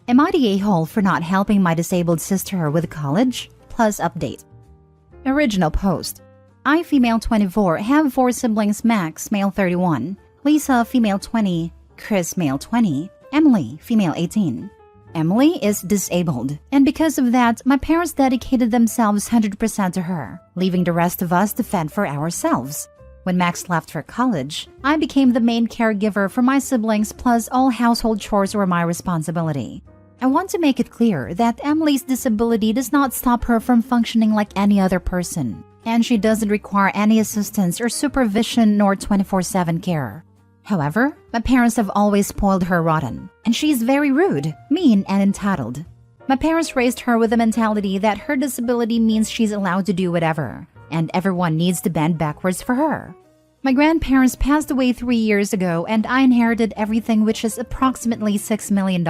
Am I the a-hole for not helping my disabled sister with college? Plus update. Original post. I, female 24, have 4 siblings: Max, male 31, Lisa, female 20, Chris, male 20, Emily, female 18. Emily is disabled, and because of that, my parents dedicated themselves 100% to her, leaving the rest of us to fend for ourselves. When Max left for college, I became the main caregiver for my siblings, plus all household chores were my responsibility. I want to make it clear that Emily's disability does not stop her from functioning like any other person, and she doesn't require any assistance or supervision nor 24/7 care. However, my parents have always spoiled her rotten, and she's very rude, mean, and entitled. My parents raised her with the mentality that her disability means she's allowed to do whatever, and everyone needs to bend backwards for her. My grandparents passed away 3 years ago, and I inherited everything, which is approximately $6 million.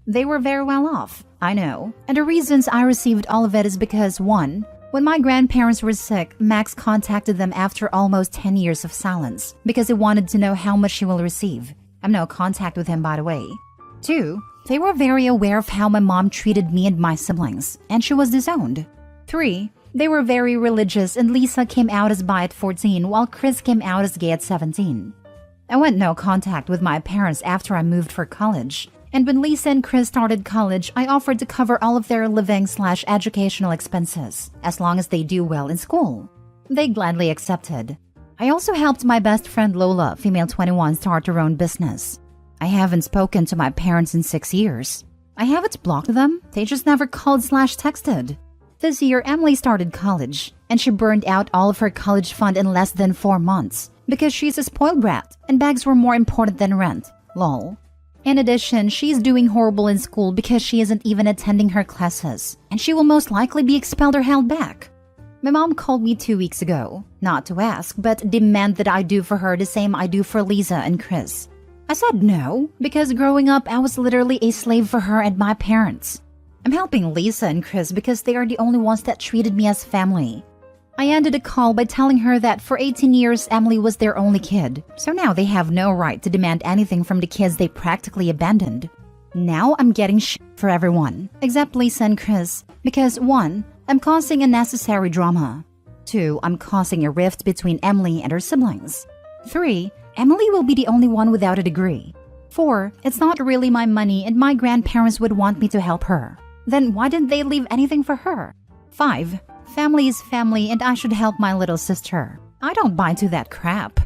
They were very well off, I know, and the reasons I received all of it is because 1. When my grandparents were sick, Max contacted them after almost 10 years of silence because he wanted to know how much she will receive. I'm no contact with him, by the way. 2. They were very aware of how my mom treated me and my siblings, and she was disowned. 3. They were very religious, and Lisa came out as bi at 14 while Chris came out as gay at 17. I went no contact with my parents after I moved for college. And when Lisa and Chris started college, I offered to cover all of their living/educational expenses, as long as they do well in school. They gladly accepted. I also helped my best friend Lola, female 21, start her own business. I haven't spoken to my parents in 6 years. I haven't blocked them, they just never called/texted. This year, Emily started college, and she burned out all of her college fund in less than 4 months because she's a spoiled brat, and bags were more important than rent. Lol. In addition, she's doing horrible in school because she isn't even attending her classes, and she will most likely be expelled or held back. My mom called me 2 weeks ago, not to ask, but demand that I do for her the same I do for Lisa and Chris. I said no, because growing up, I was literally a slave for her and my parents. I'm helping Lisa and Chris because they are the only ones that treated me as family. I ended the call by telling her that for 18 years, Emily was their only kid, so now they have no right to demand anything from the kids they practically abandoned. Now I'm getting shit for everyone, except Lisa and Chris, because 1. I'm causing unnecessary drama. 2. I'm causing a rift between Emily and her siblings. 3. Emily will be the only one without a degree. 4. It's not really my money and my grandparents would want me to help her. Then why didn't they leave anything for her? 5. Family is family and I should help my little sister. I don't buy into that crap.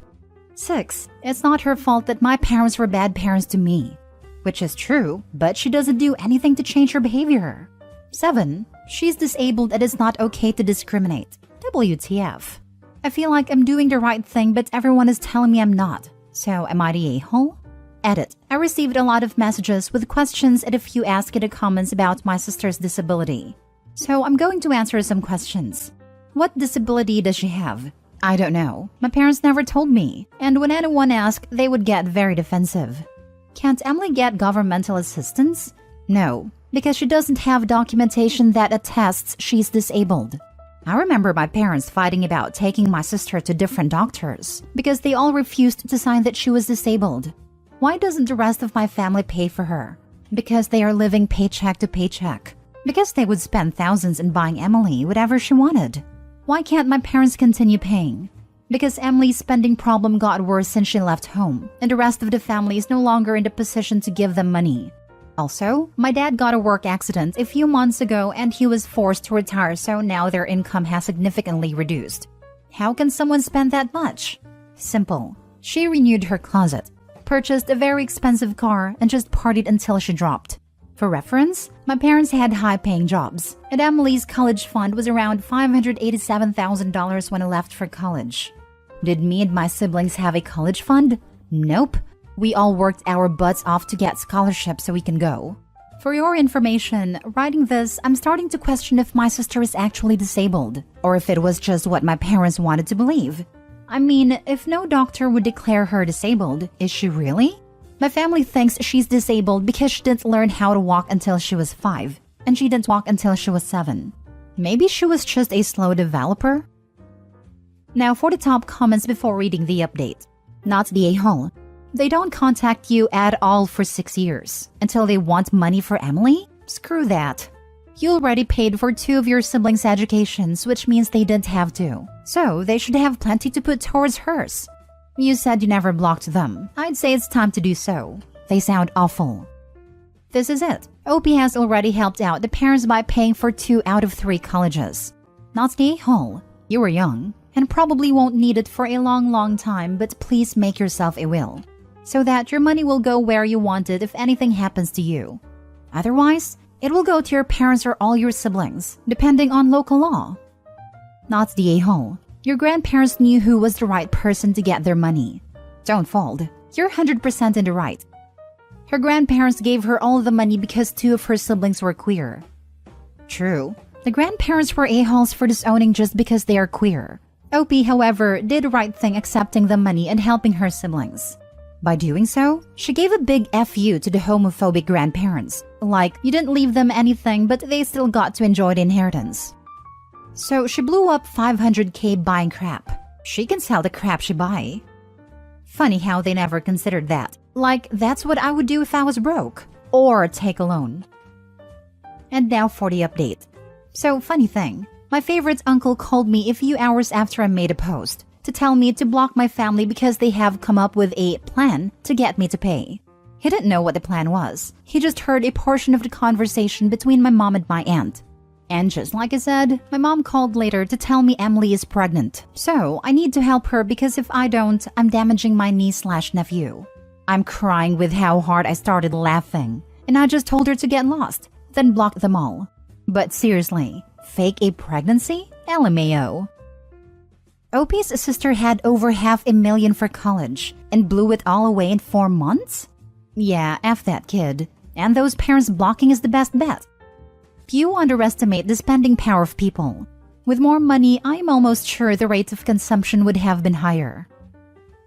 6. It's not her fault that my parents were bad parents to me. Which is true, but she doesn't do anything to change her behavior. 7. She's disabled and it's not okay to discriminate. WTF. I feel like I'm doing the right thing, but everyone is telling me I'm not. So am I the a-hole? Edit. I received a lot of messages with questions and a few asked in the comments about my sister's disability. So I'm going to answer some questions. What disability does she have? I don't know. My parents never told me. And when anyone asked, they would get very defensive. Can't Emily get governmental assistance? No, because she doesn't have documentation that attests she's disabled. I remember my parents fighting about taking my sister to different doctors because they all refused to sign that she was disabled. Why doesn't the rest of my family pay for her? Because they are living paycheck to paycheck. Because they would spend thousands in buying Emily whatever she wanted. Why can't my parents continue paying? Because Emily's spending problem got worse since she left home, and the rest of the family is no longer in the position to give them money. Also, my dad got a work accident a few months ago and he was forced to retire, so now their income has significantly reduced. How can someone spend that much? Simple. She renewed her closet, purchased a very expensive car, and just partied until she dropped. For reference, my parents had high-paying jobs, and Emily's college fund was around $587,000 when I left for college. Did me and my siblings have a college fund? Nope. We all worked our butts off to get scholarships so we can go. For your information, writing this, I'm starting to question if my sister is actually disabled, or if it was just what my parents wanted to believe. I mean, if no doctor would declare her disabled, is she really? My family thinks she's disabled because she didn't learn how to walk until she was 5, and she didn't walk until she was 7. Maybe she was just a slow developer? Now for the top comments before reading the update. Not the a-hole. They don't contact you at all for 6 years until they want money for Emily? Screw that. You already paid for 2 of your siblings' educations, which means they didn't have to. So they should have plenty to put towards hers. You said you never blocked them. I'd say it's time to do so. They sound awful. This is it. OP has already helped out the parents by paying for 2 out of 3 colleges. Not the a-hole. You were young and probably won't need it for a long time, but please make yourself a will, so that your money will go where you want it if anything happens to you. Otherwise, it will go to your parents or all your siblings, depending on local law. Not the a-hole. Your grandparents knew who was the right person to get their money. Don't fold. You're 100% in the right. Her grandparents gave her all the money because 2 of her siblings were queer. True. The grandparents were a-holes for disowning just because they are queer. OP, however, did the right thing accepting the money and helping her siblings. By doing so, she gave a big FU to the homophobic grandparents. Like, you didn't leave them anything, but they still got to enjoy the inheritance. So she blew up $500K buying crap. She can sell the crap she buy. Funny how they never considered that. Like, that's what I would do if I was broke. Or take a loan. And now for the update. So, funny thing. My favorite uncle called me a few hours after I made a post to tell me to block my family because they have come up with a plan to get me to pay. He didn't know what the plan was. He just heard a portion of the conversation between my mom and my aunt. And just like I said, my mom called later to tell me Emily is pregnant. So I need to help her because if I don't, I'm damaging my niece/nephew. I'm crying with how hard I started laughing. And I just told her to get lost, then blocked them all. But seriously, fake a pregnancy? LMAO. OP's sister had over $500,000 for college and blew it all away in 4 months? Yeah, F that kid. And those parents blocking is the best bet. You underestimate the spending power of people. With more money, I'm almost sure the rate of consumption would have been higher.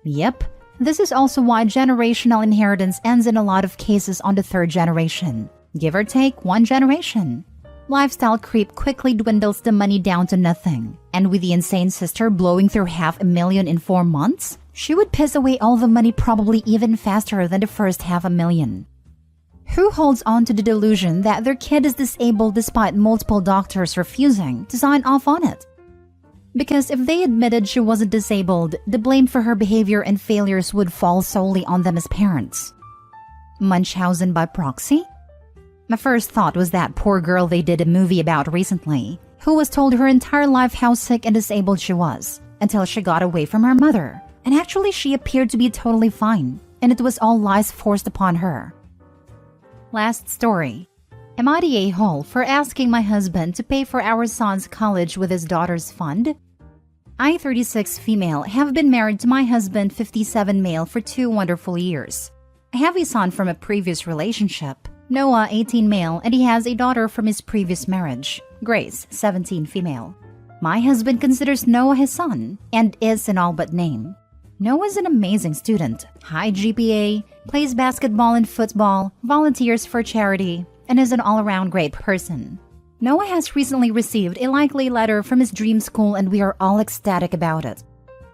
Yep, this is also why generational inheritance ends in a lot of cases on the 3rd generation. Give or take 1 generation. Lifestyle creep quickly dwindles the money down to nothing. And with the insane sister blowing through $500,000 in 4 months, she would piss away all the money probably even faster than the first $500,000. Who holds on to the delusion that their kid is disabled despite multiple doctors refusing to sign off on it? Because if they admitted she wasn't disabled, the blame for her behavior and failures would fall solely on them as parents. Munchausen by proxy? My first thought was that poor girl they did a movie about recently, who was told her entire life how sick and disabled she was, until she got away from her mother. And actually she appeared to be totally fine, and it was all lies forced upon her. Last story. Am I the a-hole for asking my husband to pay for our son's college with his daughter's fund? I, 36 female, have been married to my husband, 57 male, for 2 wonderful years. I have a son from a previous relationship, Noah, 18 male, and he has a daughter from his previous marriage, Grace, 17 female. My husband considers Noah his son, and is an all but name. Noah is an amazing student, high GPA, plays basketball and football, volunteers for charity, and is an all-around great person. Noah has recently received a likely letter from his dream school and we are all ecstatic about it.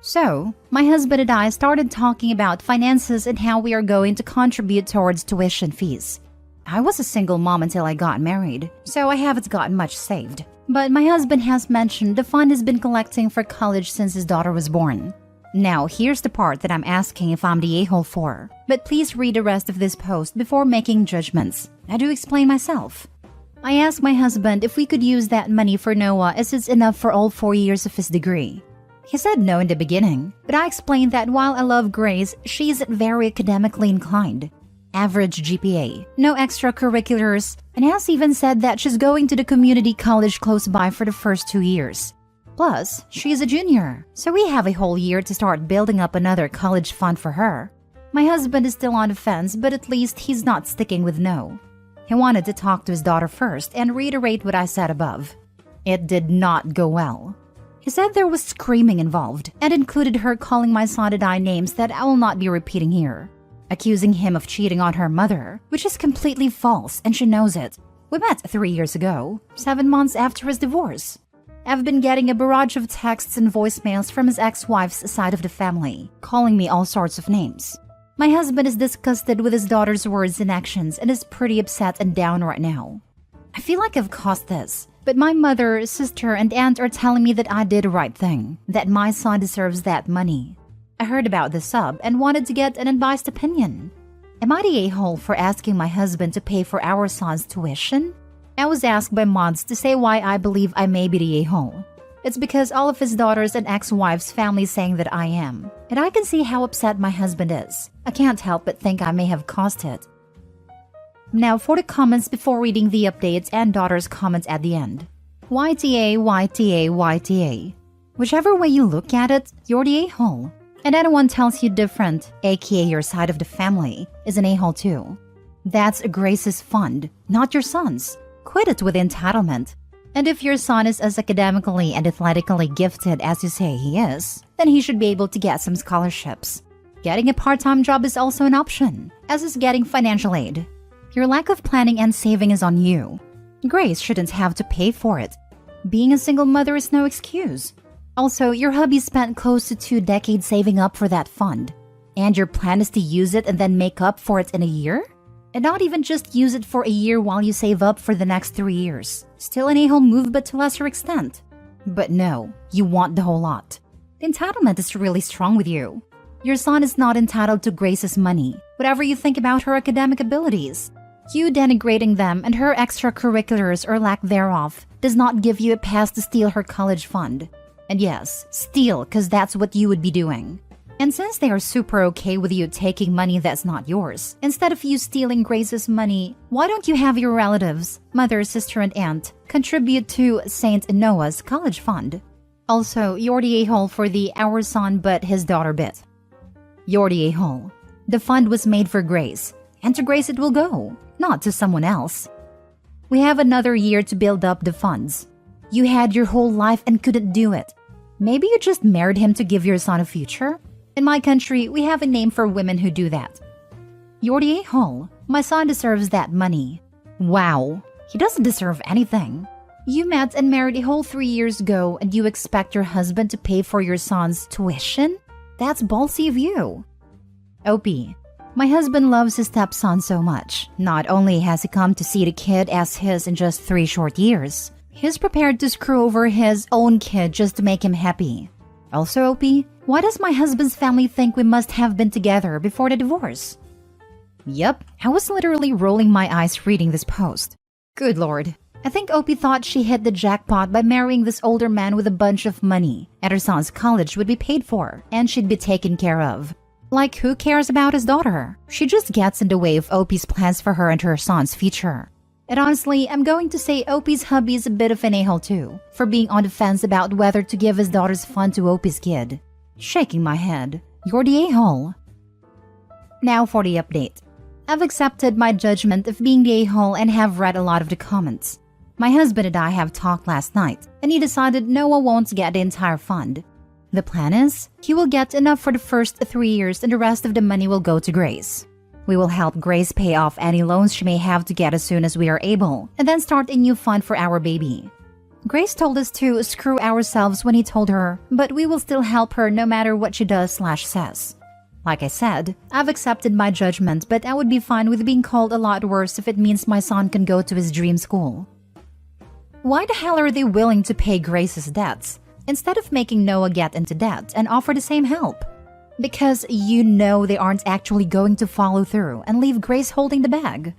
So, my husband and I started talking about finances and how we are going to contribute towards tuition fees. I was a single mom until I got married, so I haven't gotten much saved. But my husband has mentioned the fund has been collecting for college since his daughter was born. Now, here's the part that I'm asking if I'm the a-hole for. But please read the rest of this post before making judgments. I do explain myself. I asked my husband if we could use that money for Noah as it's enough for all 4 years of his degree. He said no in the beginning, but I explained that while I love Grace, she isn't very academically inclined. Average GPA, no extracurriculars, and has even said that she's going to the community college close by for the first 2 years. Plus, she's a junior, so we have a whole year to start building up another college fund for her. My husband is still on the fence, but at least he's not sticking with no. He wanted to talk to his daughter first and reiterate what I said above. It did not go well. He said there was screaming involved and included her calling my son and I names that I will not be repeating here, accusing him of cheating on her mother, which is completely false and she knows it. We met 3 years ago, 7 months after his divorce. I've been getting a barrage of texts and voicemails from his ex-wife's side of the family, calling me all sorts of names. My husband is disgusted with his daughter's words and actions and is pretty upset and down right now. I feel like I've caused this, but my mother, sister, and aunt are telling me that I did the right thing, that my son deserves that money. I heard about this sub and wanted to get an unbiased opinion. Am I the a-hole for asking my husband to pay for our son's tuition? I was asked by mods to say why I believe I may be the a-hole. It's because all of his daughters and ex-wives' family saying that I am. And I can see how upset my husband is. I can't help but think I may have caused it. Now for the comments before reading the updates and daughter's comments at the end. YTA, YTA, YTA. Whichever way you look at it, you're the a-hole. And anyone tells you different, aka your side of the family, is an a-hole too. That's Grace's fund, not your son's. Quit it with entitlement. And if your son is as academically and athletically gifted as you say he is, then he should be able to get some scholarships. Getting a part-time job is also an option, as is getting financial aid. Your lack of planning and saving is on you. Grace shouldn't have to pay for it. Being a single mother is no excuse. Also, your hubby spent close to 2 decades saving up for that fund. And your plan is to use it and then make up for it in a year? And not even just use it for a year while you save up for the next 3 years. Still an a-hole move, but to lesser extent. But no, you want the whole lot. The entitlement is really strong with you. Your son is not entitled to Grace's money, whatever you think about her academic abilities. You denigrating them and her extracurriculars or lack thereof does not give you a pass to steal her college fund. And yes, steal, cause that's what you would be doing. And since they are super okay with you taking money that's not yours, instead of you stealing Grace's money, why don't you have your relatives, mother, sister, and aunt, contribute to St. Noah's college fund? Also, you're the a-hole for the our son but his daughter bit. You're the a-hole. The fund was made for Grace, and to Grace it will go, not to someone else. We have another year to build up the funds. You had your whole life and couldn't do it. Maybe you just married him to give your son a future? In my country, we have a name for women who do that. You're the a-hole. My son deserves that money. Wow, he doesn't deserve anything. You met and married a whole 3 years ago and you expect your husband to pay for your son's tuition? That's ballsy of you. OP. My husband loves his stepson so much. Not only has he come to see the kid as his in just 3 short years, he's prepared to screw over his own kid just to make him happy. Also, OP, why does my husband's family think we must have been together before the divorce? Yep, I was literally rolling my eyes reading this post. Good lord. I think OP thought she hit the jackpot by marrying this older man with a bunch of money, and her son's college would be paid for, and she'd be taken care of. Like, who cares about his daughter? She just gets in the way of OP's plans for her and her son's future. And honestly, I'm going to say OP's hubby is a bit of an a-hole too, for being on the fence about whether to give his daughter's fund to OP's kid. Shaking my head. You're the a-hole. Now for the update. I've accepted my judgment of being the a-hole and have read a lot of the comments. My husband and I have talked last night, and he decided Noah won't get the entire fund. The plan is, he will get enough for the first 3 years and the rest of the money will go to Grace. We will help Grace pay off any loans she may have to get as soon as we are able, and then start a new fund for our baby. Grace told us to screw ourselves when he told her, but we will still help her no matter what she does/says. Like I said, I've accepted my judgment, but I would be fine with being called a lot worse if it means my son can go to his dream school. Why the hell are they willing to pay Grace's debts, instead of making Noah get into debt and offer the same help? Because you know they aren't actually going to follow through and leave Grace holding the bag.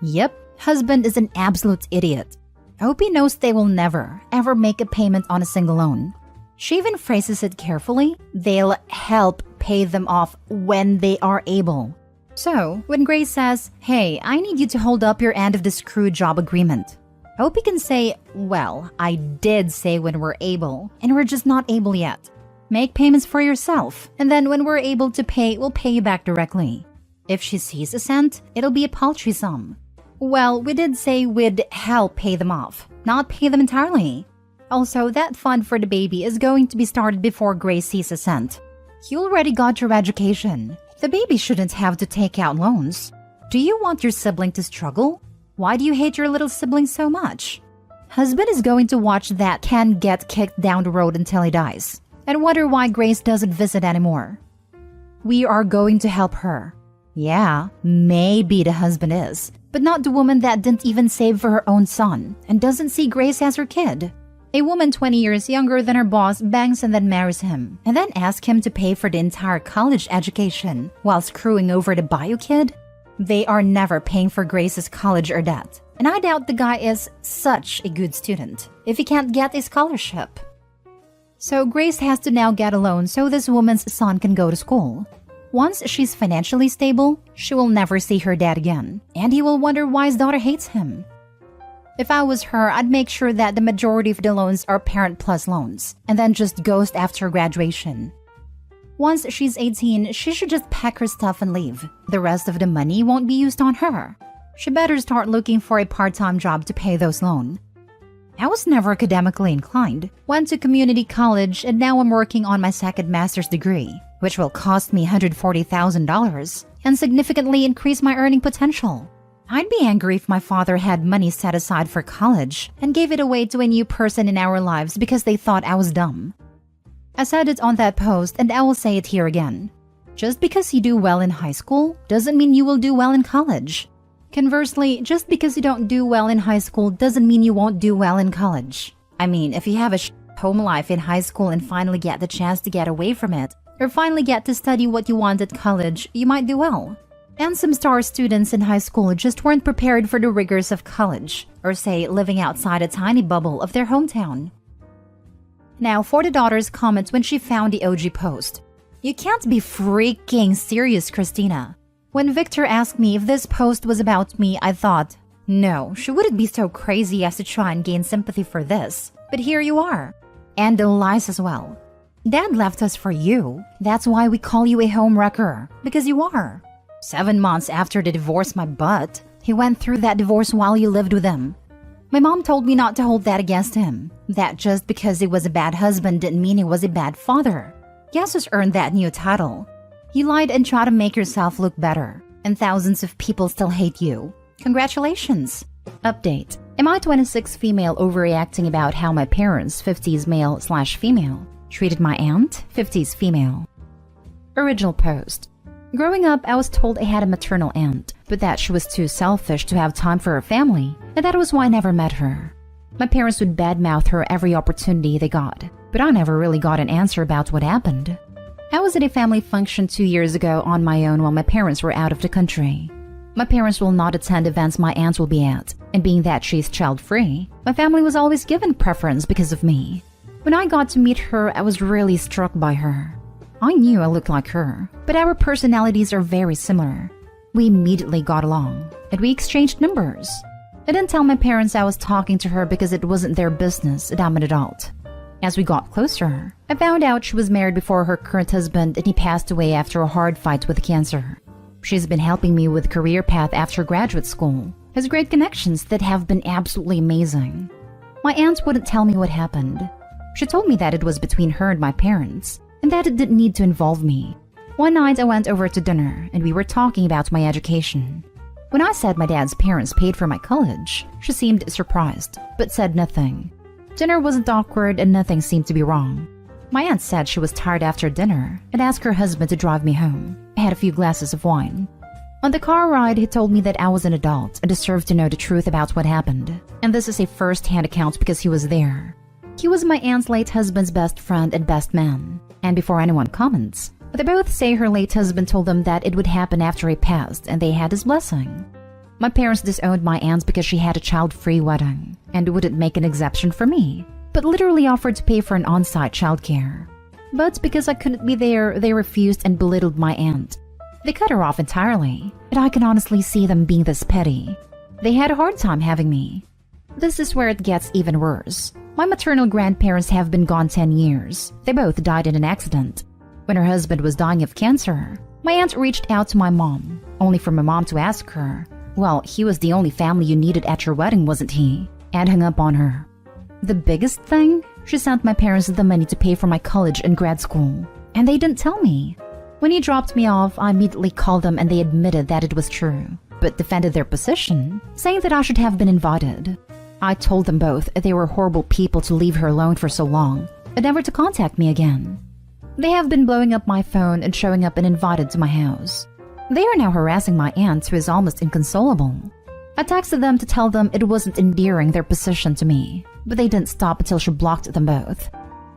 Yep, husband is an absolute idiot. OP knows they will never, ever make a payment on a single loan. She even phrases it carefully, they'll help pay them off when they are able. So, when Grace says, hey, I need you to hold up your end of the screw job agreement, OP can say, well, I did say when we're able, and we're just not able yet. Make payments for yourself, and then when we're able to pay, we'll pay you back directly. If she sees a cent, it'll be a paltry sum. Well, we did say we'd help pay them off, not pay them entirely. Also, that fund for the baby is going to be started before Grace sees a cent. You already got your education. The baby shouldn't have to take out loans. Do you want your sibling to struggle? Why do you hate your little sibling so much? Husband is going to watch that can get kicked down the road until he dies, and wonder why Grace doesn't visit anymore. We are going to help her. Yeah, maybe the husband is, but not the woman that didn't even save for her own son and doesn't see Grace as her kid. A woman 20 years younger than her boss bangs and then marries him, and then asks him to pay for the entire college education while screwing over the bio kid? They are never paying for Grace's college or debt, and I doubt the guy is such a good student if he can't get a scholarship. So Grace has to now get a loan so this woman's son can go to school. Once she's financially stable, she will never see her dad again, and he will wonder why his daughter hates him. If I was her, I'd make sure that the majority of the loans are parent plus loans, and then just ghost after graduation. Once she's 18, she should just pack her stuff and leave. The rest of the money won't be used on her. She better start looking for a part-time job to pay those loans. I was never academically inclined, went to community college, and now I'm working on my second master's degree, which will cost me $140,000 and significantly increase my earning potential. I'd be angry if my father had money set aside for college and gave it away to a new person in our lives because they thought I was dumb. I said it on that post and I will say it here again. Just because you do well in high school doesn't mean you will do well in college. Conversely, just because you don't do well in high school doesn't mean you won't do well in college. I mean, if you have a home life in high school and finally get the chance to get away from it, or finally get to study what you want at college, you might do well. And some star students in high school just weren't prepared for the rigors of college, or say, living outside a tiny bubble of their hometown. Now, for the daughter's comment when she found the OG post. You can't be freaking serious, Christina. When Victor asked me if this post was about me, I thought, no, she wouldn't be so crazy as to try and gain sympathy for this. But here you are. And the lies as well. Dad left us for you. That's why we call you a homewrecker. Because you are. 7 months after the divorce my butt, he went through that divorce while you lived with him. My mom told me not to hold that against him. That just because he was a bad husband didn't mean he was a bad father. Guess who's earned that new title? You lied and tried to make yourself look better, and thousands of people still hate you. Congratulations! Update. Am I 26 female overreacting about how my parents, 50s male/female, treated my aunt, 50s female? Original post. Growing up, I was told I had a maternal aunt, but that she was too selfish to have time for her family, and that was why I never met her. My parents would badmouth her every opportunity they got, but I never really got an answer about what happened. I was at a family function 2 years ago on my own while my parents were out of the country. My parents will not attend events my aunt will be at, and being that she's child-free, my family was always given preference because of me. When I got to meet her, I was really struck by her. I knew I looked like her, but our personalities are very similar. We immediately got along, and we exchanged numbers. I didn't tell my parents I was talking to her because it wasn't their business and I'm an adult. As we got closer, I found out she was married before her current husband and he passed away after a hard fight with cancer. She's been helping me with career path after graduate school, has great connections that have been absolutely amazing. My aunt wouldn't tell me what happened. She told me that it was between her and my parents, and that it didn't need to involve me. One night I went over to dinner and we were talking about my education. When I said my dad's parents paid for my college, she seemed surprised, but said nothing. Dinner wasn't awkward and nothing seemed to be wrong. My aunt said she was tired after dinner and asked her husband to drive me home. I had a few glasses of wine. On the car ride, he told me that I was an adult and deserved to know the truth about what happened. And this is a first-hand account because he was there. He was my aunt's late husband's best friend and best man. And before anyone comments, they both say her late husband told them that it would happen after he passed and they had his blessing. My parents disowned my aunt because she had a child-free wedding and wouldn't make an exception for me, but literally offered to pay for an on-site childcare. But because I couldn't be there, they refused and belittled my aunt. They cut her off entirely, and I can honestly see them being this petty. They had a hard time having me. This is where it gets even worse. My maternal grandparents have been gone 10 years. They both died in an accident. When her husband was dying of cancer, my aunt reached out to my mom, only for my mom to ask her, well, he was the only family you needed at your wedding, wasn't he? And hung up on her. The biggest thing? She sent my parents the money to pay for my college and grad school, and they didn't tell me. When he dropped me off, I immediately called them and they admitted that it was true, but defended their position, saying that I should have been invited. I told them both they were horrible people to leave her alone for so long, and never to contact me again. They have been blowing up my phone and showing up uninvited to my house. They are now harassing my aunt, who is almost inconsolable. I texted them to tell them it wasn't endearing their position to me, but they didn't stop until she blocked them both.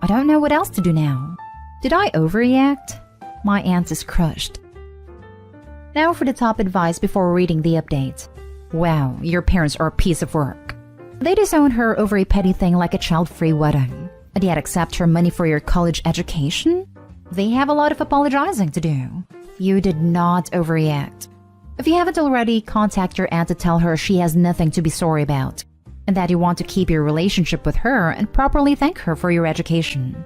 I don't know what else to do now. Did I overreact? My aunt is crushed. Now for the top advice before reading the update. Wow, your parents are a piece of work. They disowned her over a petty thing like a child-free wedding, and yet accept her money for your college education? They have a lot of apologizing to do. You did not overreact. If you haven't already, contact your aunt to tell her she has nothing to be sorry about, and that you want to keep your relationship with her and properly thank her for your education.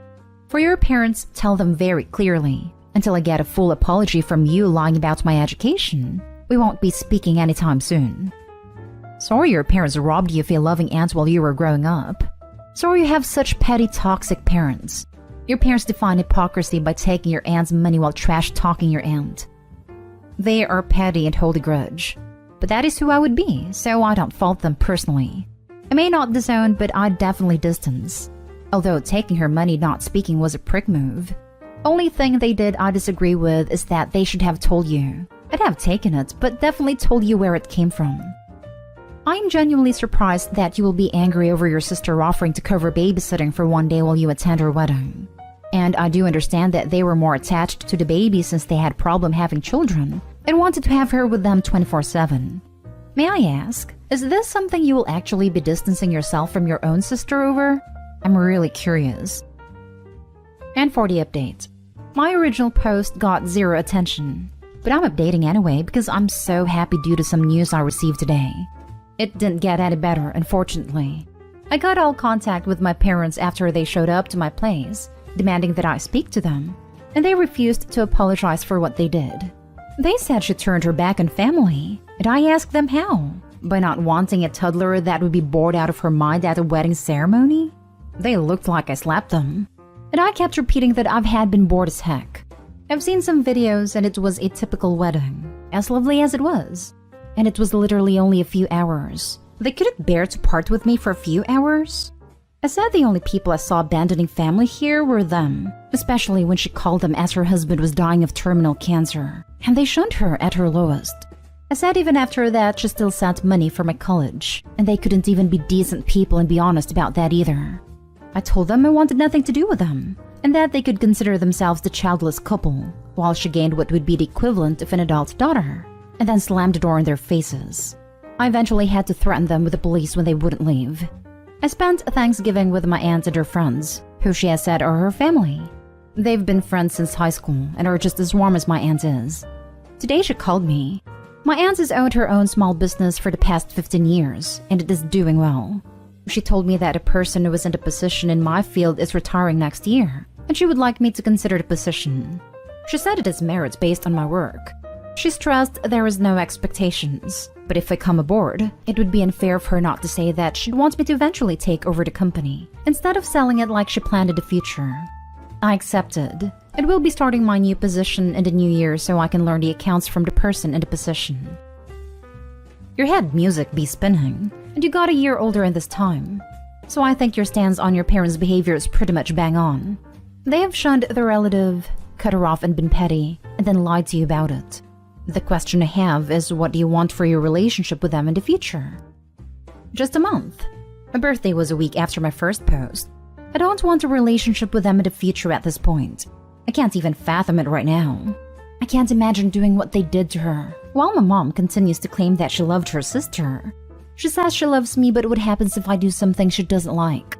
For your parents, tell them very clearly, until I get a full apology from you lying about my education, we won't be speaking anytime soon. Sorry your parents robbed you of a loving aunt while you were growing up. Sorry you have such petty, toxic parents. Your parents define hypocrisy by taking your aunt's money while trash-talking your aunt. They are petty and hold a grudge. But that is who I would be, so I don't fault them personally. I may not disown, but I'd definitely distance. Although taking her money not speaking was a prick move. Only thing they did I disagree with is that they should have told you. I'd have taken it, but definitely told you where it came from. I'm genuinely surprised that you will be angry over your sister offering to cover babysitting for one day while you attend her wedding. And I do understand that they were more attached to the baby since they had problem having children and wanted to have her with them 24/7. May I ask, is this something you will actually be distancing yourself from your own sister over? I'm really curious. And for the update. My original post got 0 attention, but I'm updating anyway because I'm so happy due to some news I received today. It didn't get any better, unfortunately. I got all contact with my parents after they showed up to my place, demanding that I speak to them, and they refused to apologize for what they did. They said she turned her back on family, and I asked them how. By not wanting a toddler that would be bored out of her mind at a wedding ceremony? They looked like I slapped them. And I kept repeating that I've had been bored as heck. I've seen some videos and it was a typical wedding, as lovely as it was. And it was literally only a few hours. They couldn't bear to part with me for a few hours? I said the only people I saw abandoning family here were them, especially when she called them as her husband was dying of terminal cancer, and they shunned her at her lowest. I said even after that she still sent money for my college, and they couldn't even be decent people and be honest about that either. I told them I wanted nothing to do with them, and that they could consider themselves the childless couple, while she gained what would be the equivalent of an adult daughter, and then slammed the door in their faces. I eventually had to threaten them with the police when they wouldn't leave. I spent Thanksgiving with my aunt and her friends, who she has said are her family. They've been friends since high school and are just as warm as my aunt is. Today she called me. My aunt has owned her own small business for the past 15 years, and it is doing well. She told me that a person who was in the position in my field is retiring next year, and she would like me to consider the position. She said it is merit based on my work. She stressed there is no expectations, but if I come aboard, it would be unfair of her not to say that she'd want me to eventually take over the company, instead of selling it like she planned in the future. I accepted, and will be starting my new position in the new year so I can learn the accounts from the person in the position. Your head music be spinning, and you got a year older in this time. So I think your stance on your parents' behavior is pretty much bang on. They have shunned their relative, cut her off and been petty, and then lied to you about it. The question I have is, what do you want for your relationship with them in the future? Just a month. My birthday was a week after my first post. I don't want a relationship with them in the future at this point. I can't even fathom it right now. I can't imagine doing what they did to her, while my mom continues to claim that she loved her sister. She says she loves me, but what happens if I do something she doesn't like?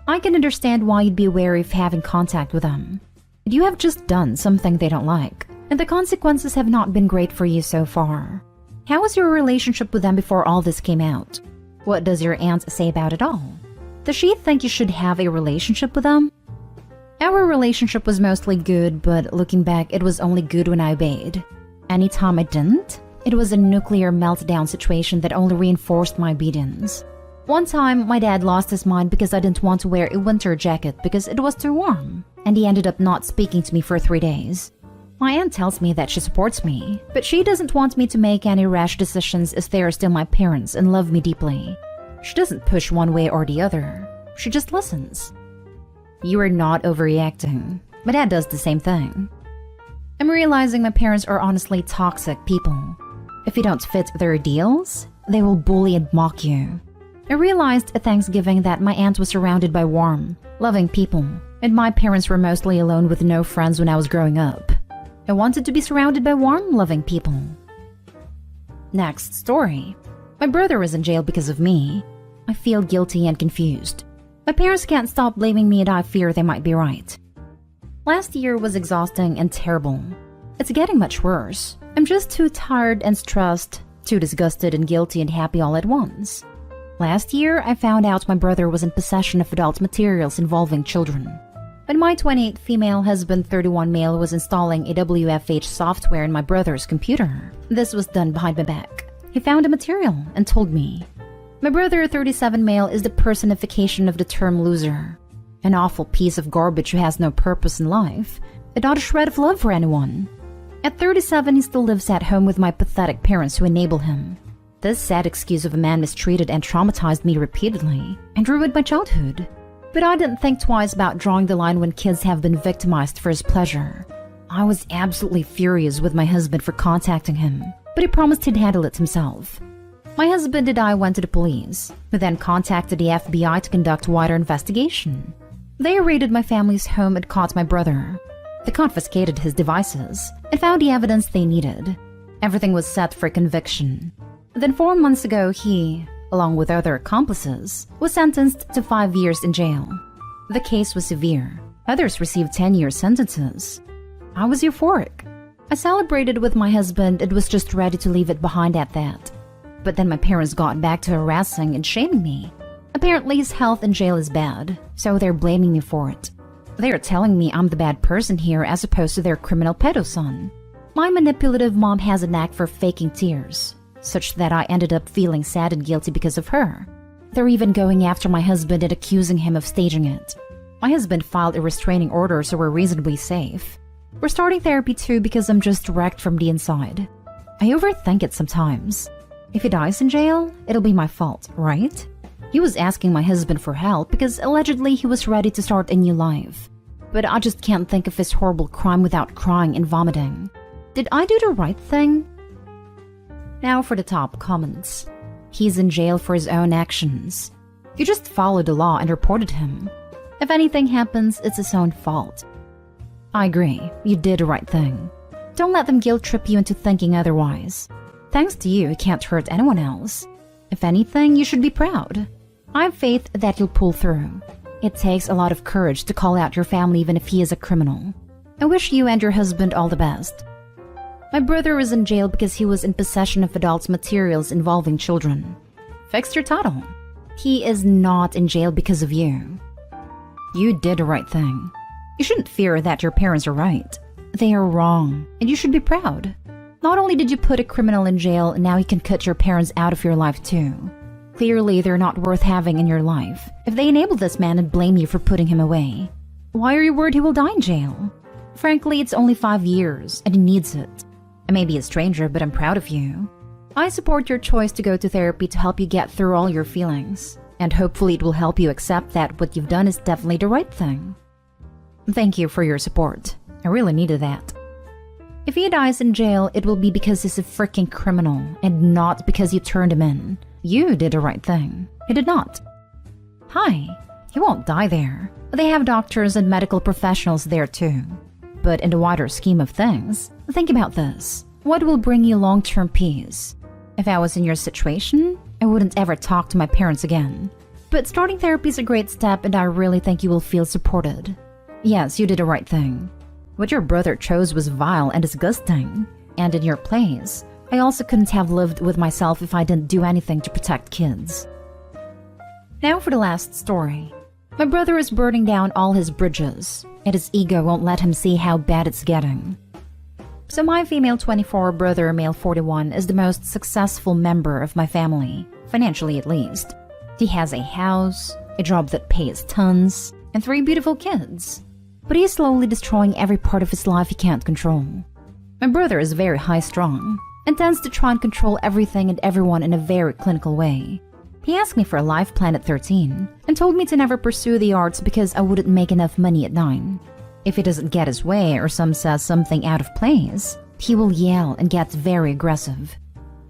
I can understand why you'd be wary of having contact with them. But you have just done something they don't like, and the consequences have not been great for you so far. How was your relationship with them before all this came out? What does your aunt say about it all? Does she think you should have a relationship with them? Our relationship was mostly good, but looking back, it was only good when I obeyed. Anytime I didn't, it was a nuclear meltdown situation that only reinforced my obedience. One time, my dad lost his mind because I didn't want to wear a winter jacket because it was too warm, and he ended up not speaking to me for 3 days. My aunt tells me that she supports me, but she doesn't want me to make any rash decisions as they are still my parents and love me deeply. She doesn't push one way or the other. She just listens. You are not overreacting. My dad does the same thing. I'm realizing my parents are honestly toxic people. If you don't fit their deals, they will bully and mock you. I realized at Thanksgiving that my aunt was surrounded by warm, loving people, and my parents were mostly alone with no friends when I was growing up. I wanted to be surrounded by warm, loving people. Next story. My brother is in jail because of me. I feel guilty and confused. My parents can't stop blaming me and I fear they might be right. Last year was exhausting and terrible. It's getting much worse. I'm just too tired and stressed, too disgusted and guilty and happy all at once. Last year, I found out my brother was in possession of adult materials involving children. When my 28 female husband 31 male was installing a WFH software in my brother's computer, this was done behind my back. He found a material and told me. My brother 37 male is the personification of the term loser. An awful piece of garbage who has no purpose in life, and not a shred of love for anyone. At 37, he still lives at home with my pathetic parents who enable him. This sad excuse of a man mistreated and traumatized me repeatedly and ruined my childhood. But I didn't think twice about drawing the line when kids have been victimized for his pleasure. I was absolutely furious with my husband for contacting him, but he promised he'd handle it himself. My husband and I went to the police, who then contacted the FBI to conduct wider investigation. They raided my family's home and caught my brother. They confiscated his devices and found the evidence they needed. Everything was set for conviction. Then 4 months ago, he, along with other accomplices, was sentenced to 5 years in jail. The case was severe. Others received 10-year sentences. I was euphoric. I celebrated with my husband and was just ready to leave it behind at that. But then my parents got back to harassing and shaming me. Apparently his health in jail is bad, so they're blaming me for it. They are telling me I'm the bad person here as opposed to their criminal pedo son. My manipulative mom has a knack for faking tears, such that I ended up feeling sad and guilty because of her. They're even going after my husband and accusing him of staging it. My husband filed a restraining order, so we're reasonably safe. We're starting therapy too because I'm just wrecked from the inside. I overthink it sometimes. If he dies in jail, it'll be my fault, right? He was asking my husband for help because allegedly he was ready to start a new life. But I just can't think of his horrible crime without crying and vomiting. Did I do the right thing? Now for the top comments. He's in jail for his own actions. You just followed the law and reported him. If anything happens, it's his own fault. I agree, you did the right thing. Don't let them guilt trip you into thinking otherwise. Thanks to you, it can't hurt anyone else. If anything, you should be proud. I have faith that you'll pull through. It takes a lot of courage to call out your family even if he is a criminal. I wish you and your husband all the best. My brother is in jail because he was in possession of adult materials involving children. Fix your title. He is not in jail because of you. You did the right thing. You shouldn't fear that your parents are right. They are wrong, and you should be proud. Not only did you put a criminal in jail, now you can cut your parents out of your life too. Clearly, they're not worth having in your life if they enable this man and blame you for putting him away. Why are you worried he will die in jail? Frankly, it's only 5 years, and he needs it. I may be a stranger, but I'm proud of you. I support your choice to go to therapy to help you get through all your feelings, and hopefully it will help you accept that what you've done is definitely the right thing. Thank you for your support. I really needed that. If he dies in jail, it will be because he's a freaking criminal, and not because you turned him in. You did the right thing. He did not. Hi, he won't die there. They have doctors and medical professionals there too. But in the wider scheme of things, think about this. What will bring you long-term peace? If I was in your situation, I wouldn't ever talk to my parents again. But starting therapy is a great step, and I really think you will feel supported. Yes, you did the right thing. What your brother chose was vile and disgusting. And in your place, I also couldn't have lived with myself if I didn't do anything to protect kids. Now for the last story. My brother is burning down all his bridges, and his ego won't let him see how bad it's getting. So my female 24 brother, male 41, is the most successful member of my family, financially at least. He has a house, a job that pays tons, and 3 beautiful kids. But he is slowly destroying every part of his life he can't control. My brother is very high-strung and tends to try and control everything and everyone in a very clinical way. He asked me for a life plan at 13 and told me to never pursue the arts because I wouldn't make enough money at 9. If he doesn't get his way or some says something out of place, he will yell and get very aggressive.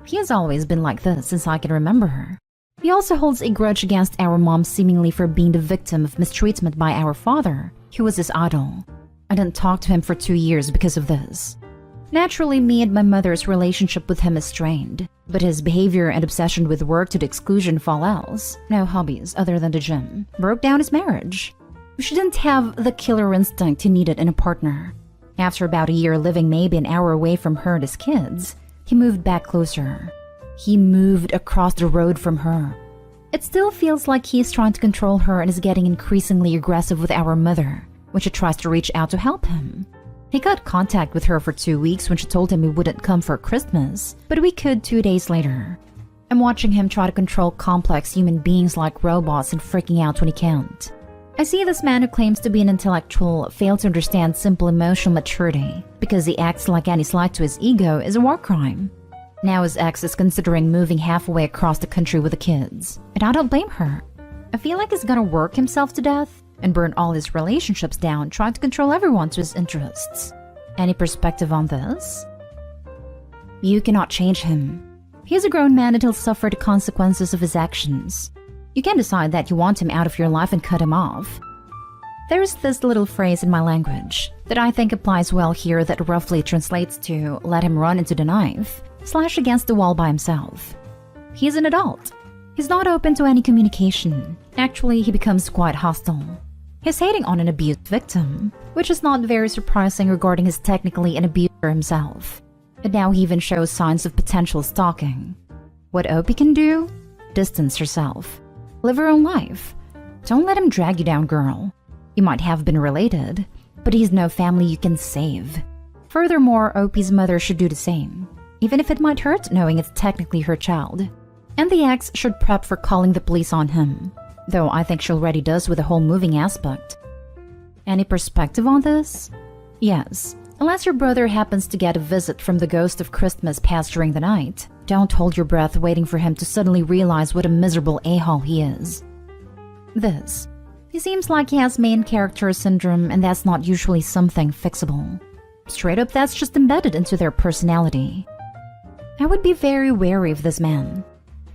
He has always been like this since I can remember. He also holds a grudge against our mom seemingly for being the victim of mistreatment by our father, who was his idol. I didn't talk to him for 2 years because of this. Naturally, me and my mother's relationship with him is strained, but his behavior and obsession with work to the exclusion of all else, no hobbies other than the gym, broke down his marriage. She didn't have the killer instinct he needed in a partner. After about a year living maybe an hour away from her and his kids, he moved back closer. He moved across the road from her. It still feels like he's trying to control her and is getting increasingly aggressive with our mother when she tries to reach out to help him. He got contact with her for 2 weeks when she told him he wouldn't come for Christmas, but we could 2 days later. I'm watching him try to control complex human beings like robots and freaking out when he can't. I see this man who claims to be an intellectual fail to understand simple emotional maturity because he acts like any slight to his ego is a war crime. Now his ex is considering moving halfway across the country with the kids, and I don't blame her. I feel like he's gonna work himself to death and burn all his relationships down trying to control everyone to his interests. Any perspective on this? You cannot change him. He is a grown man and he'll suffer the consequences of his actions. You can decide that you want him out of your life and cut him off. There's this little phrase in my language that I think applies well here that roughly translates to let him run into the knife, slash against the wall by himself. He's an adult. He's not open to any communication. Actually, he becomes quite hostile. He's hating on an abused victim, which is not very surprising regarding his technically an abuser himself. And now he even shows signs of potential stalking. What Opie can do? Distance herself. Live her own life. Don't let him drag you down, girl. You might have been related, but he's no family you can save. Furthermore, Opie's mother should do the same, even if it might hurt knowing it's technically her child. And the ex should prep for calling the police on him, though I think she already does with the whole moving aspect. Any perspective on this? Yes, unless your brother happens to get a visit from the ghost of Christmas past during the night, don't hold your breath waiting for him to suddenly realize what a miserable a-hole he is. This. He seems like he has main character syndrome and that's not usually something fixable. Straight up, that's just embedded into their personality. I would be very wary of this man.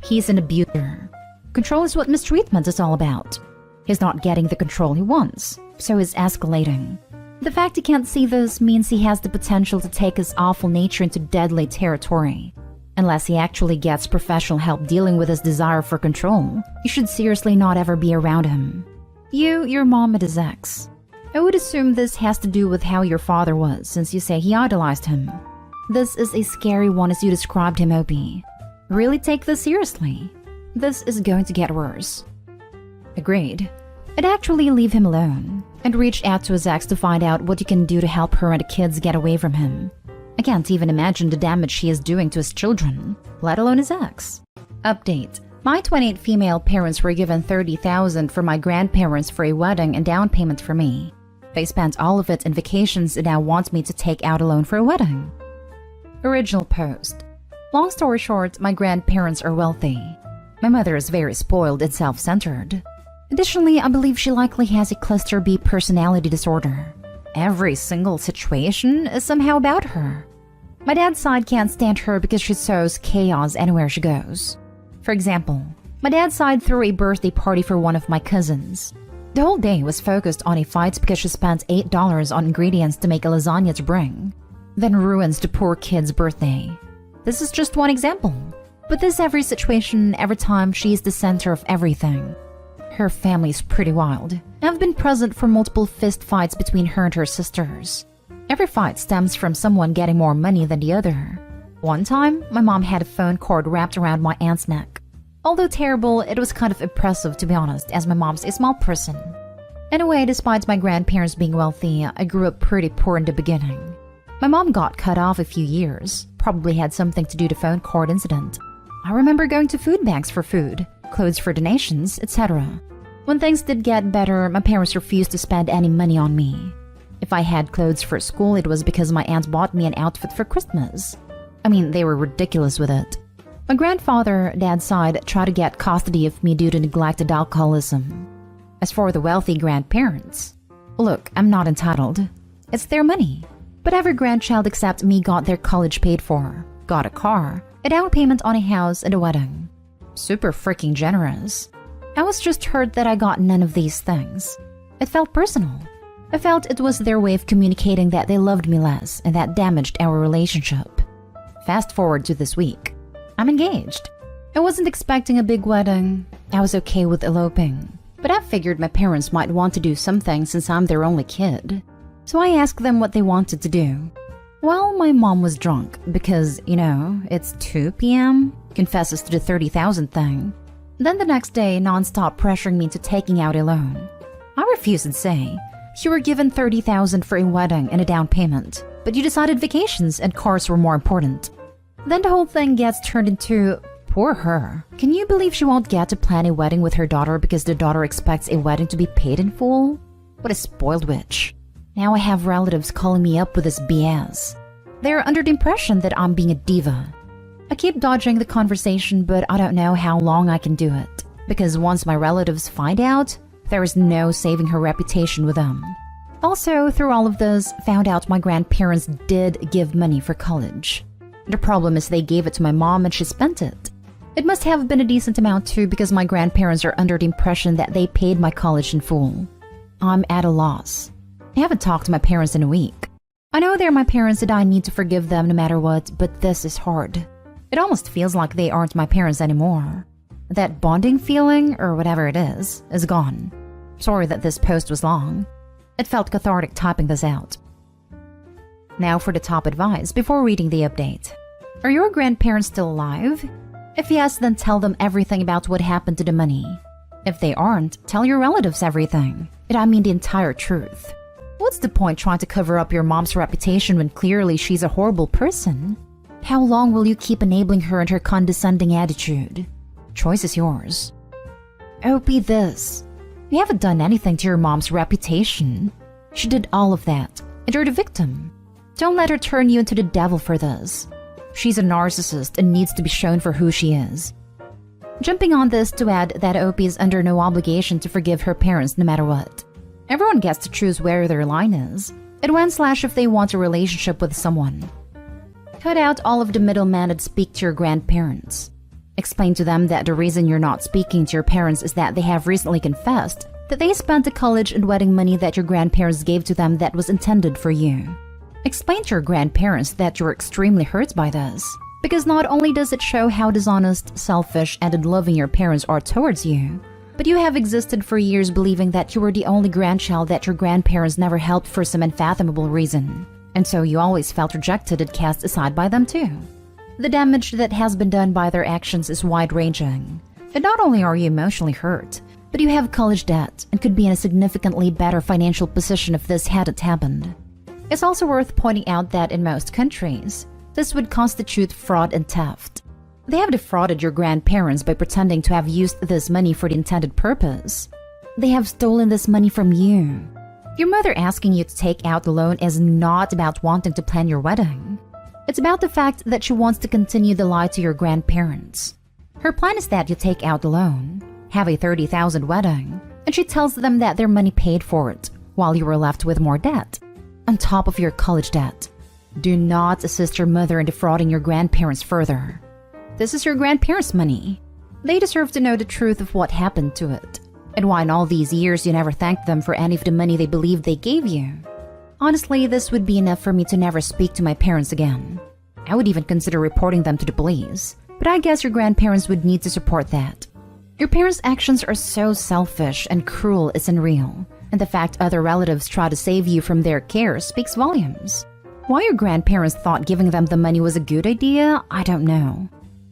He's an abuser. Control is what mistreatment is all about. He's not getting the control he wants, so he's escalating. The fact he can't see this means he has the potential to take his awful nature into deadly territory. Unless he actually gets professional help dealing with his desire for control, you should seriously not ever be around him. You, your mom, and his ex. I would assume this has to do with how your father was, since you say he idolized him. This is a scary one as you described him, Opie. Really take this seriously. This is going to get worse. Agreed. I'd actually leave him alone, and reach out to his ex to find out what you can do to help her and the kids get away from him. I can't even imagine the damage he is doing to his children, let alone his ex. Update. My 28 female parents were given $30,000 from my grandparents for a wedding and down payment for me. They spent all of it in vacations and now want me to take out a loan for a wedding. Original post. Long story short, my grandparents are wealthy. My mother is very spoiled and self-centered. Additionally, I believe she likely has a cluster B personality disorder. Every single situation is somehow about her. My dad's side can't stand her because she sows chaos anywhere she goes. For example, my dad's side threw a birthday party for one of my cousins. The whole day was focused on a fight because she spent $8 on ingredients to make a lasagna to bring, then ruins the poor kid's birthday. This is just one example, but this every situation, every time she is the center of everything. Her family is pretty wild. I've been present for multiple fist fights between her and her sisters. Every fight stems from someone getting more money than the other. One time, my mom had a phone cord wrapped around my aunt's neck. Although terrible, it was kind of impressive to be honest, as my mom's a small person. Anyway, despite my grandparents being wealthy, I grew up pretty poor in the beginning. My mom got cut off a few years, probably had something to do with the phone cord incident. I remember going to food banks for food, clothes for donations, etc. When things did get better, my parents refused to spend any money on me. If I had clothes for school, it was because my aunt bought me an outfit for Christmas. I mean, they were ridiculous with it. My grandfather, dad's side, tried to get custody of me due to neglected alcoholism. As for the wealthy grandparents, Look, I'm not entitled. It's their money. But every grandchild except me got their college paid for, got a car, a down payment on a house, and a wedding. Super freaking generous. I was just hurt that I got none of these things. It felt personal. I felt it was their way of communicating that they loved me less, and that damaged our relationship. Fast forward to this week. I'm engaged. I wasn't expecting a big wedding. I was okay with eloping. But I figured my parents might want to do something since I'm their only kid. So I asked them what they wanted to do. Well, my mom was drunk because, it's 2 p.m., confesses to the 30,000 thing. Then the next day, non-stop pressuring me into taking out a loan. I refused and say, "You were given 30,000 for a wedding and a down payment, but you decided vacations and cars were more important." Then the whole thing gets turned into, poor her. Can you believe she won't get to plan a wedding with her daughter because the daughter expects a wedding to be paid in full? What a spoiled witch. Now I have relatives calling me up with this BS. They're under the impression that I'm being a diva. I keep dodging the conversation, but I don't know how long I can do it. Because once my relatives find out, there is no saving her reputation with them. Also, through all of this, found out my grandparents did give money for college. The problem is they gave it to my mom and she spent it. It must have been a decent amount too because my grandparents are under the impression that they paid my college in full. I'm at a loss. I haven't talked to my parents in a week. I know they're my parents and I need to forgive them no matter what, but this is hard. It almost feels like they aren't my parents anymore. That bonding feeling, or whatever it is gone. Sorry that this post was long. It felt cathartic typing this out. Now for the top advice before reading the update. Are your grandparents still alive? If yes, then tell them everything about what happened to the money. If they aren't, tell your relatives everything. And I mean the entire truth. What's the point trying to cover up your mom's reputation when clearly she's a horrible person? How long will you keep enabling her and her condescending attitude? Choice is yours. OP this. You haven't done anything to your mom's reputation. She did all of that, and you're the victim. Don't let her turn you into the devil for this. She's a narcissist and needs to be shown for who she is. Jumping on this to add that OP is under no obligation to forgive her parents no matter what. Everyone gets to choose where their line is, and when/if they want a relationship with someone. Cut out all of the middleman and speak to your grandparents. Explain to them that the reason you're not speaking to your parents is that they have recently confessed that they spent the college and wedding money that your grandparents gave to them that was intended for you. Explain to your grandparents that you're extremely hurt by this, because not only does it show how dishonest, selfish, and unloving your parents are towards you, but you have existed for years believing that you were the only grandchild that your grandparents never helped for some unfathomable reason, and so you always felt rejected and cast aside by them too. The damage that has been done by their actions is wide-ranging, and not only are you emotionally hurt, but you have college debt and could be in a significantly better financial position if this hadn't happened. It's also worth pointing out that in most countries, this would constitute fraud and theft. They have defrauded your grandparents by pretending to have used this money for the intended purpose. They have stolen this money from you. Your mother asking you to take out the loan is not about wanting to plan your wedding. It's about the fact that she wants to continue the lie to your grandparents. Her plan is that you take out the loan, have a 30,000 wedding, and she tells them that their money paid for it, while you were left with more debt, on top of your college debt. Do not assist your mother in defrauding your grandparents further. This is your grandparents' money. They deserve to know the truth of what happened to it, and why in all these years you never thanked them for any of the money they believed they gave you. Honestly, this would be enough for me to never speak to my parents again. I would even consider reporting them to the police, but I guess your grandparents would need to support that. Your parents' actions are so selfish and cruel it's unreal, and the fact other relatives try to save you from their care speaks volumes. Why your grandparents thought giving them the money was a good idea, I don't know.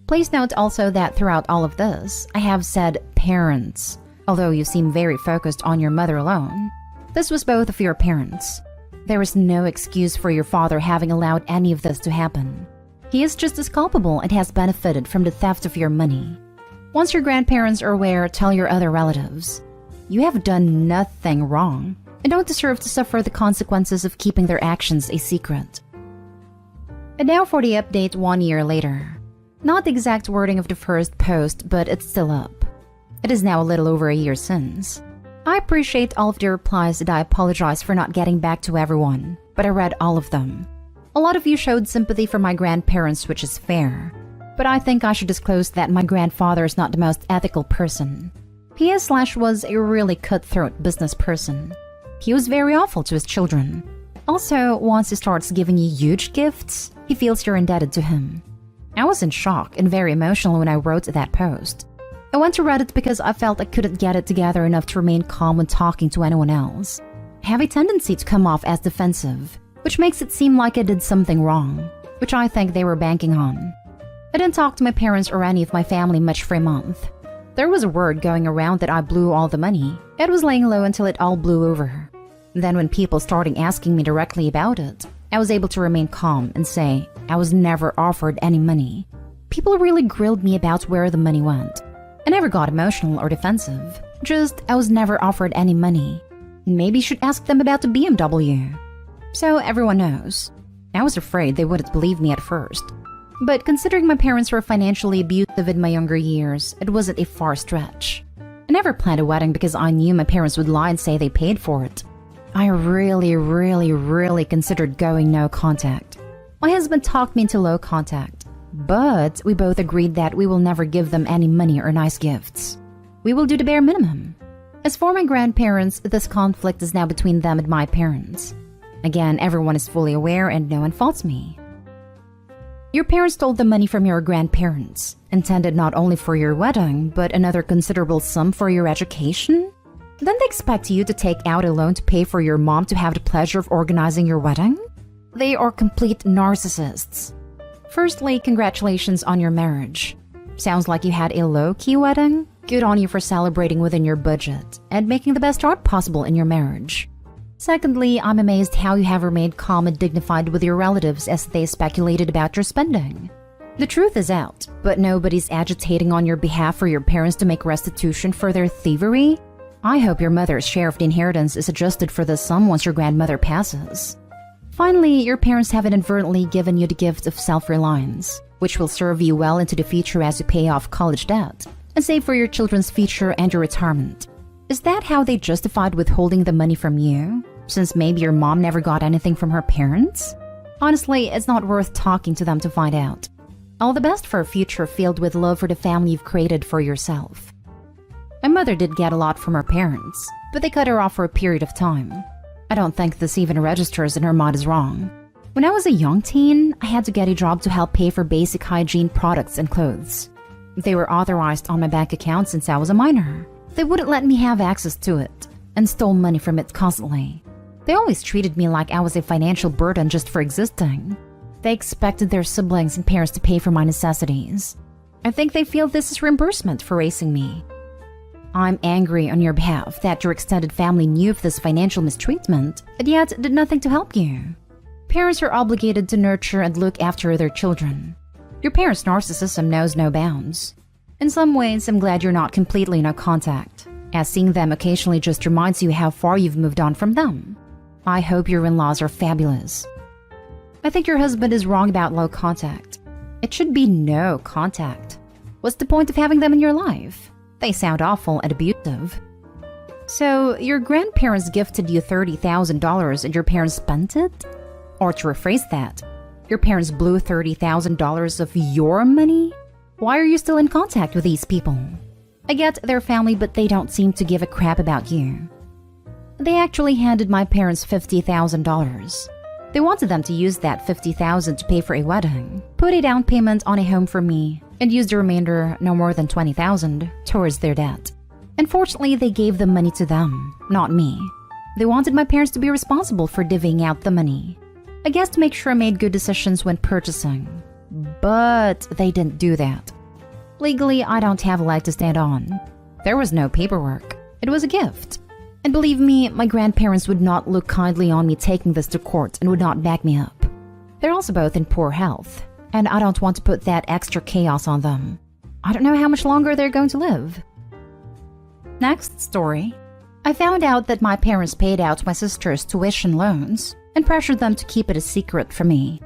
Please note also that throughout all of this, I have said parents, although you seem very focused on your mother alone. This was both of your parents. There is no excuse for your father having allowed any of this to happen. He is just as culpable and has benefited from the theft of your money. Once your grandparents are aware, tell your other relatives. You have done nothing wrong and don't deserve to suffer the consequences of keeping their actions a secret. And now for the update 1 year later. Not the exact wording of the first post, but it's still up. It is now a little over a year since. I appreciate all of the replies and I apologize for not getting back to everyone, but I read all of them. A lot of you showed sympathy for my grandparents, which is fair. But I think I should disclose that my grandfather is not the most ethical person. He is/was a really cutthroat business person. He was very awful to his children. Also, once he starts giving you huge gifts, he feels you're indebted to him. I was in shock and very emotional when I wrote that post. I went to Reddit because I felt I couldn't get it together enough to remain calm when talking to anyone else. I have a tendency to come off as defensive, which makes it seem like I did something wrong, which I think they were banking on. I didn't talk to my parents or any of my family much for a month. There was a word going around that I blew all the money. It was laying low until it all blew over. Then when people started asking me directly about it, I was able to remain calm and say I was never offered any money. People really grilled me about where the money went. I never got emotional or defensive. Just, I was never offered any money. Maybe you should ask them about the BMW. So everyone knows. I was afraid they wouldn't believe me at first. But considering my parents were financially abusive in my younger years, it wasn't a far stretch. I never planned a wedding because I knew my parents would lie and say they paid for it. I really considered going no contact. My husband talked me into low contact. But we both agreed that we will never give them any money or nice gifts. We will do the bare minimum. As for my grandparents, this conflict is now between them and my parents. Again, everyone is fully aware and no one faults me. Your parents stole the money from your grandparents, intended not only for your wedding, but another considerable sum for your education? Then they expect you to take out a loan to pay for your mom to have the pleasure of organizing your wedding? They are complete narcissists. Firstly, congratulations on your marriage. Sounds like you had a low-key wedding. Good on you for celebrating within your budget and making the best start possible in your marriage. Secondly, I'm amazed how you have remained calm and dignified with your relatives as they speculated about your spending. The truth is out, but nobody's agitating on your behalf for your parents to make restitution for their thievery. I hope your mother's share of the inheritance is adjusted for the sum once your grandmother passes. Finally, your parents have inadvertently given you the gift of self-reliance, which will serve you well into the future as you pay off college debt and save for your children's future and your retirement. Is that how they justified withholding the money from you, since maybe your mom never got anything from her parents? Honestly, it's not worth talking to them to find out. All the best for a future filled with love for the family you've created for yourself. My mother did get a lot from her parents, but they cut her off for a period of time. I don't think this even registers in her mind is wrong. When I was a young teen, I had to get a job to help pay for basic hygiene products and clothes. They were authorized on my bank account since I was a minor. They wouldn't let me have access to it and stole money from it constantly. They always treated me like I was a financial burden just for existing. They expected their siblings and parents to pay for my necessities. I think they feel this is reimbursement for raising me. I'm angry on your behalf that your extended family knew of this financial mistreatment and yet did nothing to help you. Parents are obligated to nurture and look after their children. Your parents' narcissism knows no bounds. In some ways, I'm glad you're not completely no contact, as seeing them occasionally just reminds you how far you've moved on from them. I hope your in-laws are fabulous. I think your husband is wrong about low contact. It should be no contact. What's the point of having them in your life? They sound awful and abusive. So, your grandparents gifted you $30,000 and your parents spent it? Or to rephrase that, your parents blew $30,000 of your money? Why are you still in contact with these people? I get their family, but they don't seem to give a crap about you. They actually handed my parents $50,000. They wanted them to use that $50,000 to pay for a wedding, put a down payment on a home for me, and use the remainder, no more than $20,000, towards their debt. Unfortunately, they gave the money to them, not me. They wanted my parents to be responsible for divvying out the money. I guess to make sure I made good decisions when purchasing. But they didn't do that. Legally, I don't have a leg to stand on. There was no paperwork. It was a gift. And believe me, my grandparents would not look kindly on me taking this to court and would not back me up. They're also both in poor health, and I don't want to put that extra chaos on them. I don't know how much longer they're going to live. Next story. I found out that my parents paid out my sister's tuition loans and pressured them to keep it a secret from me.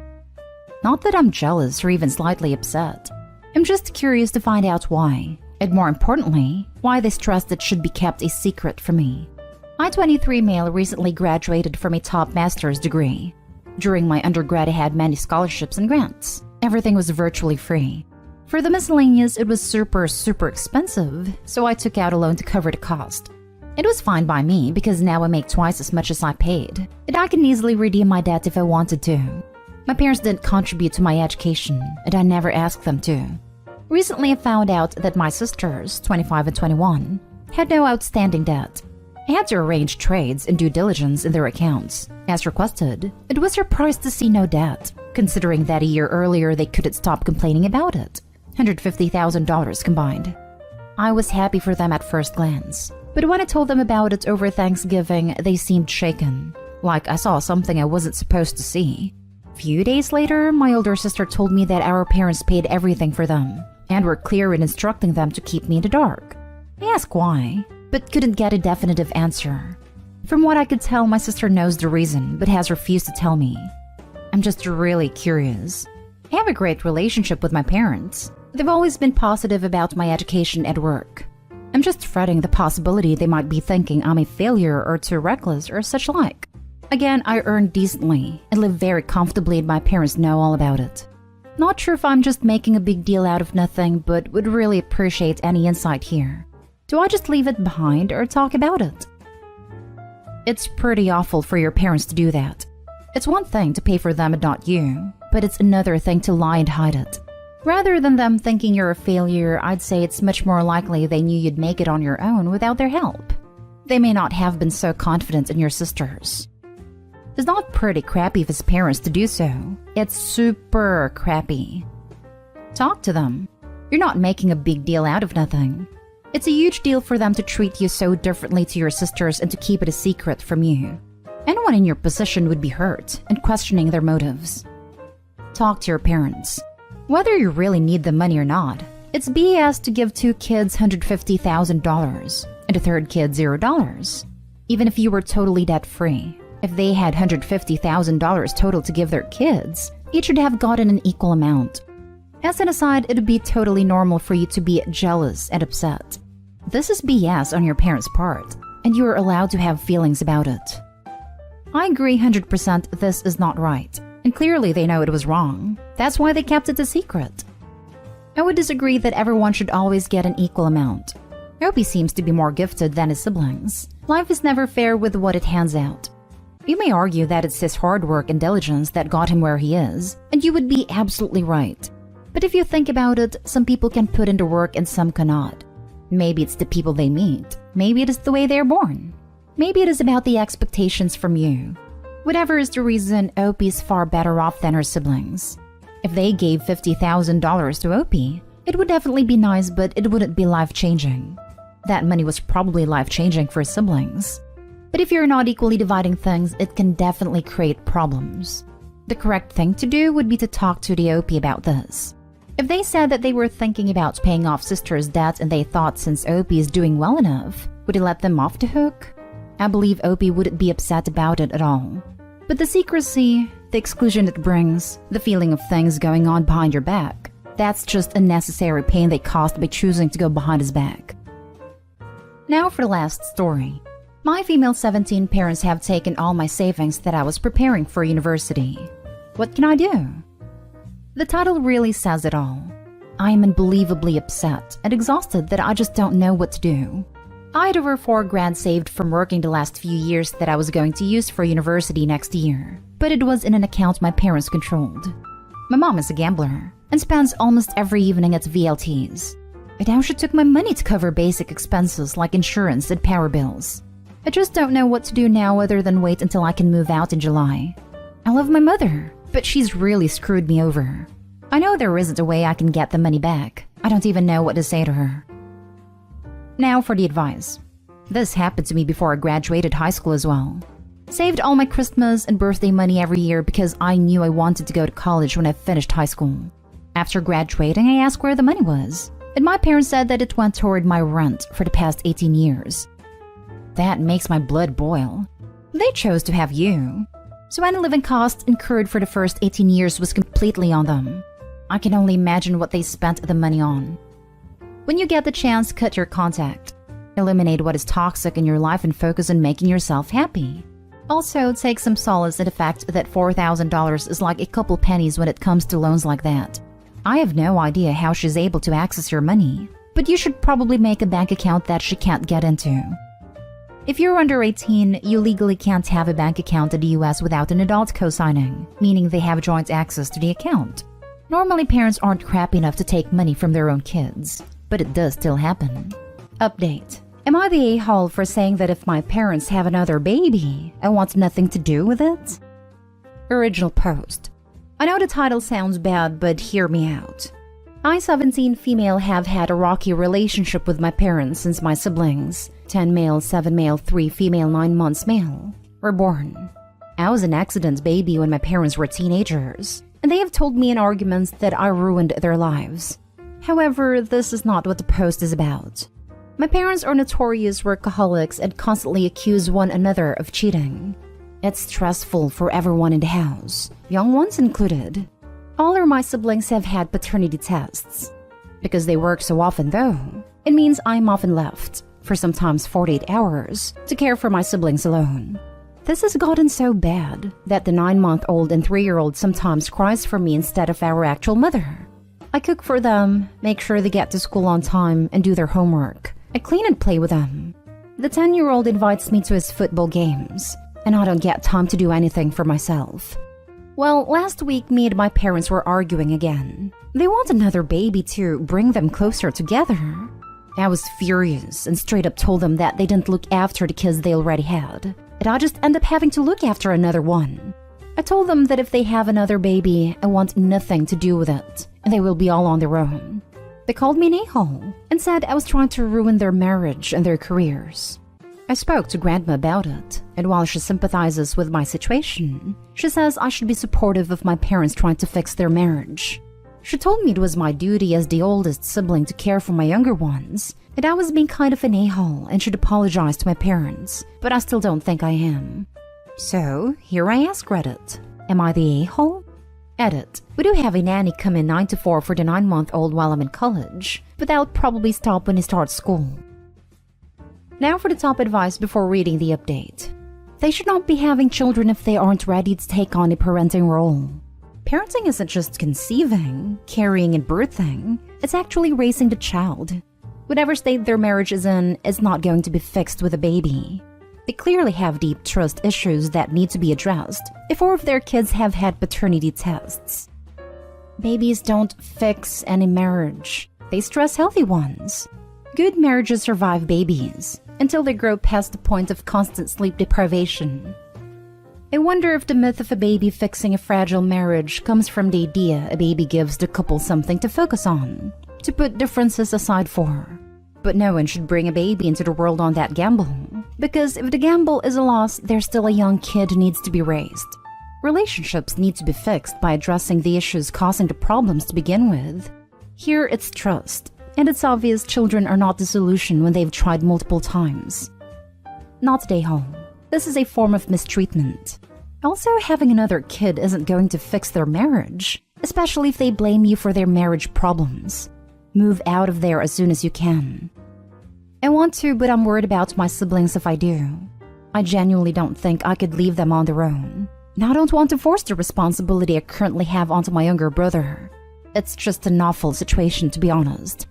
Not that I'm jealous or even slightly upset. I'm just curious to find out why. And more importantly, why they stressed it should be kept a secret from me. I, 23 male, recently graduated from a top master's degree. During my undergrad, I had many scholarships and grants. Everything was virtually free. For the miscellaneous, it was super expensive, so I took out a loan to cover the cost. It was fine by me because now I make twice as much as I paid, and I can easily redeem my debt if I wanted to. My parents didn't contribute to my education, and I never asked them to. Recently, I found out that my sisters, 25 and 21, had no outstanding debt. I had to arrange trades and due diligence in their accounts. As requested, it was surprised to see no debt, considering that a year earlier they couldn't stop complaining about it. $150,000 combined. I was happy for them at first glance, but when I told them about it over Thanksgiving, they seemed shaken, like I saw something I wasn't supposed to see. Few days later, my older sister told me that our parents paid everything for them and were clear in instructing them to keep me in the dark. I asked why, but couldn't get a definitive answer. From what I could tell, my sister knows the reason, but has refused to tell me. I'm just really curious. I have a great relationship with my parents. They've always been positive about my education and work. I'm just fretting the possibility they might be thinking I'm a failure or too reckless or such like. Again, I earn decently and live very comfortably, and my parents know all about it. Not sure if I'm just making a big deal out of nothing, but would really appreciate any insight here. Do I just leave it behind or talk about it? It's pretty awful for your parents to do that. It's one thing to pay for them and not you, but it's another thing to lie and hide it. Rather than them thinking you're a failure, I'd say it's much more likely they knew you'd make it on your own without their help. They may not have been so confident in your sisters. It's not pretty crappy of his parents to do so. It's super crappy. Talk to them. You're not making a big deal out of nothing. It's a huge deal for them to treat you so differently to your sisters and to keep it a secret from you. Anyone in your position would be hurt and questioning their motives. Talk to your parents. Whether you really need the money or not, it's BS to give two kids $150,000 and a third kid $0. Even if you were totally debt-free, if they had $150,000 total to give their kids, each should have gotten an equal amount. As an aside, it would be totally normal for you to be jealous and upset. This is BS on your parents' part, and you are allowed to have feelings about it. I agree 100% this is not right, and clearly they know it was wrong. That's why they kept it a secret. I would disagree that everyone should always get an equal amount. Opie seems to be more gifted than his siblings. Life is never fair with what it hands out. You may argue that it's his hard work and diligence that got him where he is, and you would be absolutely right. But if you think about it, some people can put in the work and some cannot. Maybe it's the people they meet. Maybe it is the way they're born. Maybe it is about the expectations from you. Whatever is the reason, Opie is far better off than her siblings. If they gave $50,000 to Opie, it would definitely be nice, but it wouldn't be life-changing. That money was probably life-changing for his siblings. But if you're not equally dividing things, it can definitely create problems. The correct thing to do would be to talk to the Opie about this. If they said that they were thinking about paying off sister's debt and they thought since Opie is doing well enough, would he let them off the hook? I believe Opie wouldn't be upset about it at all. But the secrecy, the exclusion it brings, the feeling of things going on behind your back, that's just unnecessary pain they caused by choosing to go behind his back. Now for the last story. My female 17 parents have taken all my savings that I was preparing for university. What can I do? The title really says it all. I am unbelievably upset and exhausted that I just don't know what to do. I had over $4,000 saved from working the last few years that I was going to use for university next year, but it was in an account my parents controlled. My mom is a gambler and spends almost every evening at VLTs. I now she took my money to cover basic expenses like insurance and power bills. I just don't know what to do now other than wait until I can move out in July. I love my mother, but she's really screwed me over. I know there isn't a way I can get the money back. I don't even know what to say to her. Now for the advice. This happened to me before I graduated high school as well. Saved all my Christmas and birthday money every year because I knew I wanted to go to college when I finished high school. After graduating, I asked where the money was, and my parents said that it went toward my rent for the past 18 years. That makes my blood boil. They chose to have you. So any living costs incurred for the first 18 years was completely on them. I can only imagine what they spent the money on. When you get the chance, cut your contact. Eliminate what is toxic in your life and focus on making yourself happy. Also, take some solace in the fact that $4,000 is like a couple pennies when it comes to loans like that. I have no idea how she's able to access your money, but you should probably make a bank account that she can't get into. If you're under 18, you legally can't have a bank account in the US without an adult co-signing, meaning they have joint access to the account. Normally, parents aren't crappy enough to take money from their own kids, but it does still happen. Update. Am I the a-hole for saying that if my parents have another baby, I want nothing to do with it? Original post. I know the title sounds bad, but hear me out. I, 17 female, have had a rocky relationship with my parents since my siblings, 10 male, 7 male, 3 female, 9 months male, were born. I was an accident baby when my parents were teenagers, and they have told me in arguments that I ruined their lives. However, this is not what the post is about. My parents are notorious workaholics and constantly accuse one another of cheating. It's stressful for everyone in the house, young ones included. All of my siblings have had paternity tests. Because they work so often though, it means I'm often left, for sometimes 48 hours, to care for my siblings alone. This has gotten so bad that the 9-month-old and 3-year-old sometimes cries for me instead of our actual mother. I cook for them, make sure they get to school on time and do their homework. I clean and play with them. The 10-year-old invites me to his football games, and I don't get time to do anything for myself. Well, last week me and my parents were arguing again. They want another baby to bring them closer together. I was furious and straight up told them that they didn't look after the kids they already had, and I just end up having to look after another one. I told them that if they have another baby, I want nothing to do with it, and they will be all on their own. They called me an a-hole and said I was trying to ruin their marriage and their careers. I spoke to Grandma about it, and while she sympathizes with my situation, she says I should be supportive of my parents trying to fix their marriage. She told me it was my duty as the oldest sibling to care for my younger ones, and I was being kind of an a-hole and should apologize to my parents, but I still don't think I am. So, here I ask Reddit, am I the a-hole? Edit. We do have a nanny come in 9 to 4 for the 9-month-old while I'm in college, but that'll probably stop when he starts school. Now for the top advice before reading the update. They should not be having children if they aren't ready to take on a parenting role. Parenting isn't just conceiving, carrying, and birthing. It's actually raising the child. Whatever state their marriage is in is not going to be fixed with a baby. They clearly have deep trust issues that need to be addressed if all of their kids have had paternity tests. Babies don't fix any marriage. They stress healthy ones. Good marriages survive babies until they grow past the point of constant sleep deprivation. I wonder if the myth of a baby fixing a fragile marriage comes from the idea a baby gives the couple something to focus on, to put differences aside for. But no one should bring a baby into the world on that gamble, because if the gamble is a loss, there's still a young kid who needs to be raised. Relationships need to be fixed by addressing the issues causing the problems to begin with. Here it's trust, and it's obvious children are not the solution when they've tried multiple times. Not a home. This is a form of mistreatment. Also, having another kid isn't going to fix their marriage, especially if they blame you for their marriage problems. Move out of there as soon as you can. I want to, but I'm worried about my siblings if I do. I genuinely don't think I could leave them on their own. And I don't want to force the responsibility I currently have onto my younger brother. It's just an awful situation, to be honest.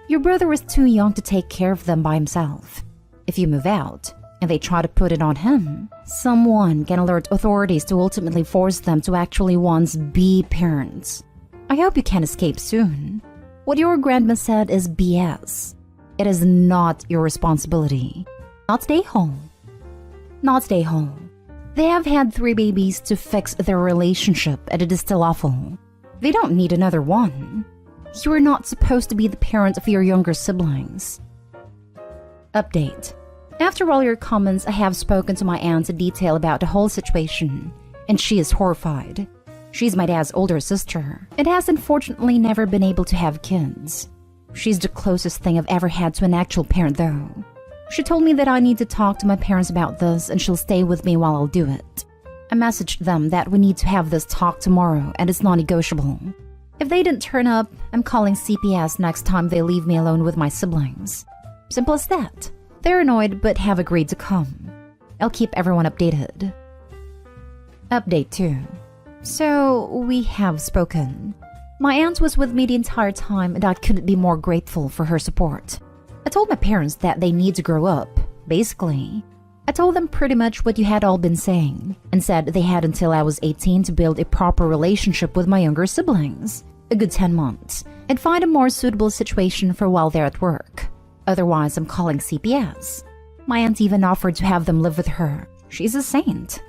Your brother is too young to take care of them by himself. If you move out, and they try to put it on him, someone can alert authorities to ultimately force them to actually once be parents. I hope you can escape soon. What your grandma said is BS. It is not your responsibility. Not stay home. Not stay home. They have had 3 babies to fix their relationship, and it is still awful. They don't need another one. You are not supposed to be the parent of your younger siblings. Update. After all your comments, I have spoken to my aunt in detail about the whole situation, and she is horrified. She's my dad's older sister, and has unfortunately never been able to have kids. She's the closest thing I've ever had to an actual parent though. She told me that I need to talk to my parents about this and she'll stay with me while I'll do it. I messaged them that we need to have this talk tomorrow and it's non-negotiable. If they didn't turn up, I'm calling CPS next time they leave me alone with my siblings. Simple as that. They're annoyed but have agreed to come. I'll keep everyone updated. Update 2. So, we have spoken. My aunt was with me the entire time and I couldn't be more grateful for her support. I told my parents that they need to grow up, basically. I told them pretty much what you had all been saying, and said they had until I was 18 to build a proper relationship with my younger siblings. A good 10 months, and find a more suitable situation for while they're at work. Otherwise, I'm calling CPS. My aunt even offered to have them live with her. She's a saint.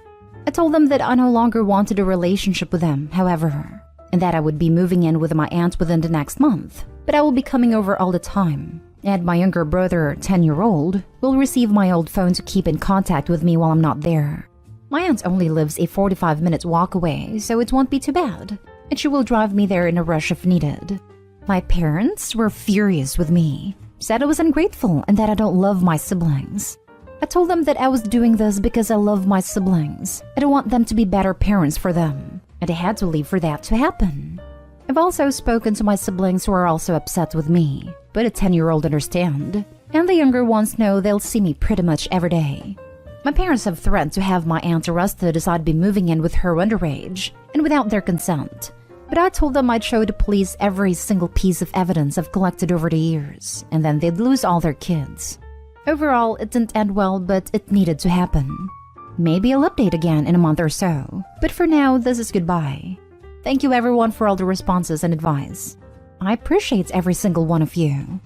I told them that I no longer wanted a relationship with them, however, and that I would be moving in with my aunt within the next month, but I will be coming over all the time. And my younger brother, 10-year-old, will receive my old phone to keep in contact with me while I'm not there. My aunt only lives a 45-minute walk away, so it won't be too bad, and she will drive me there in a rush if needed. My parents were furious with me, said I was ungrateful and that I don't love my siblings. I told them that I was doing this because I love my siblings. I don't want them to be better parents for them, and I had to leave for that to happen. I've also spoken to my siblings who are also upset with me, but a 10-year-old understand, and the younger ones know they'll see me pretty much every day. My parents have threatened to have my aunt arrested as I'd be moving in with her underage, and without their consent. But I told them I'd show the police every single piece of evidence I've collected over the years, and then they'd lose all their kids. Overall, it didn't end well, but it needed to happen. Maybe I'll update again in a month or so, but for now, this is goodbye. Thank you everyone for all the responses and advice. I appreciate every single one of you.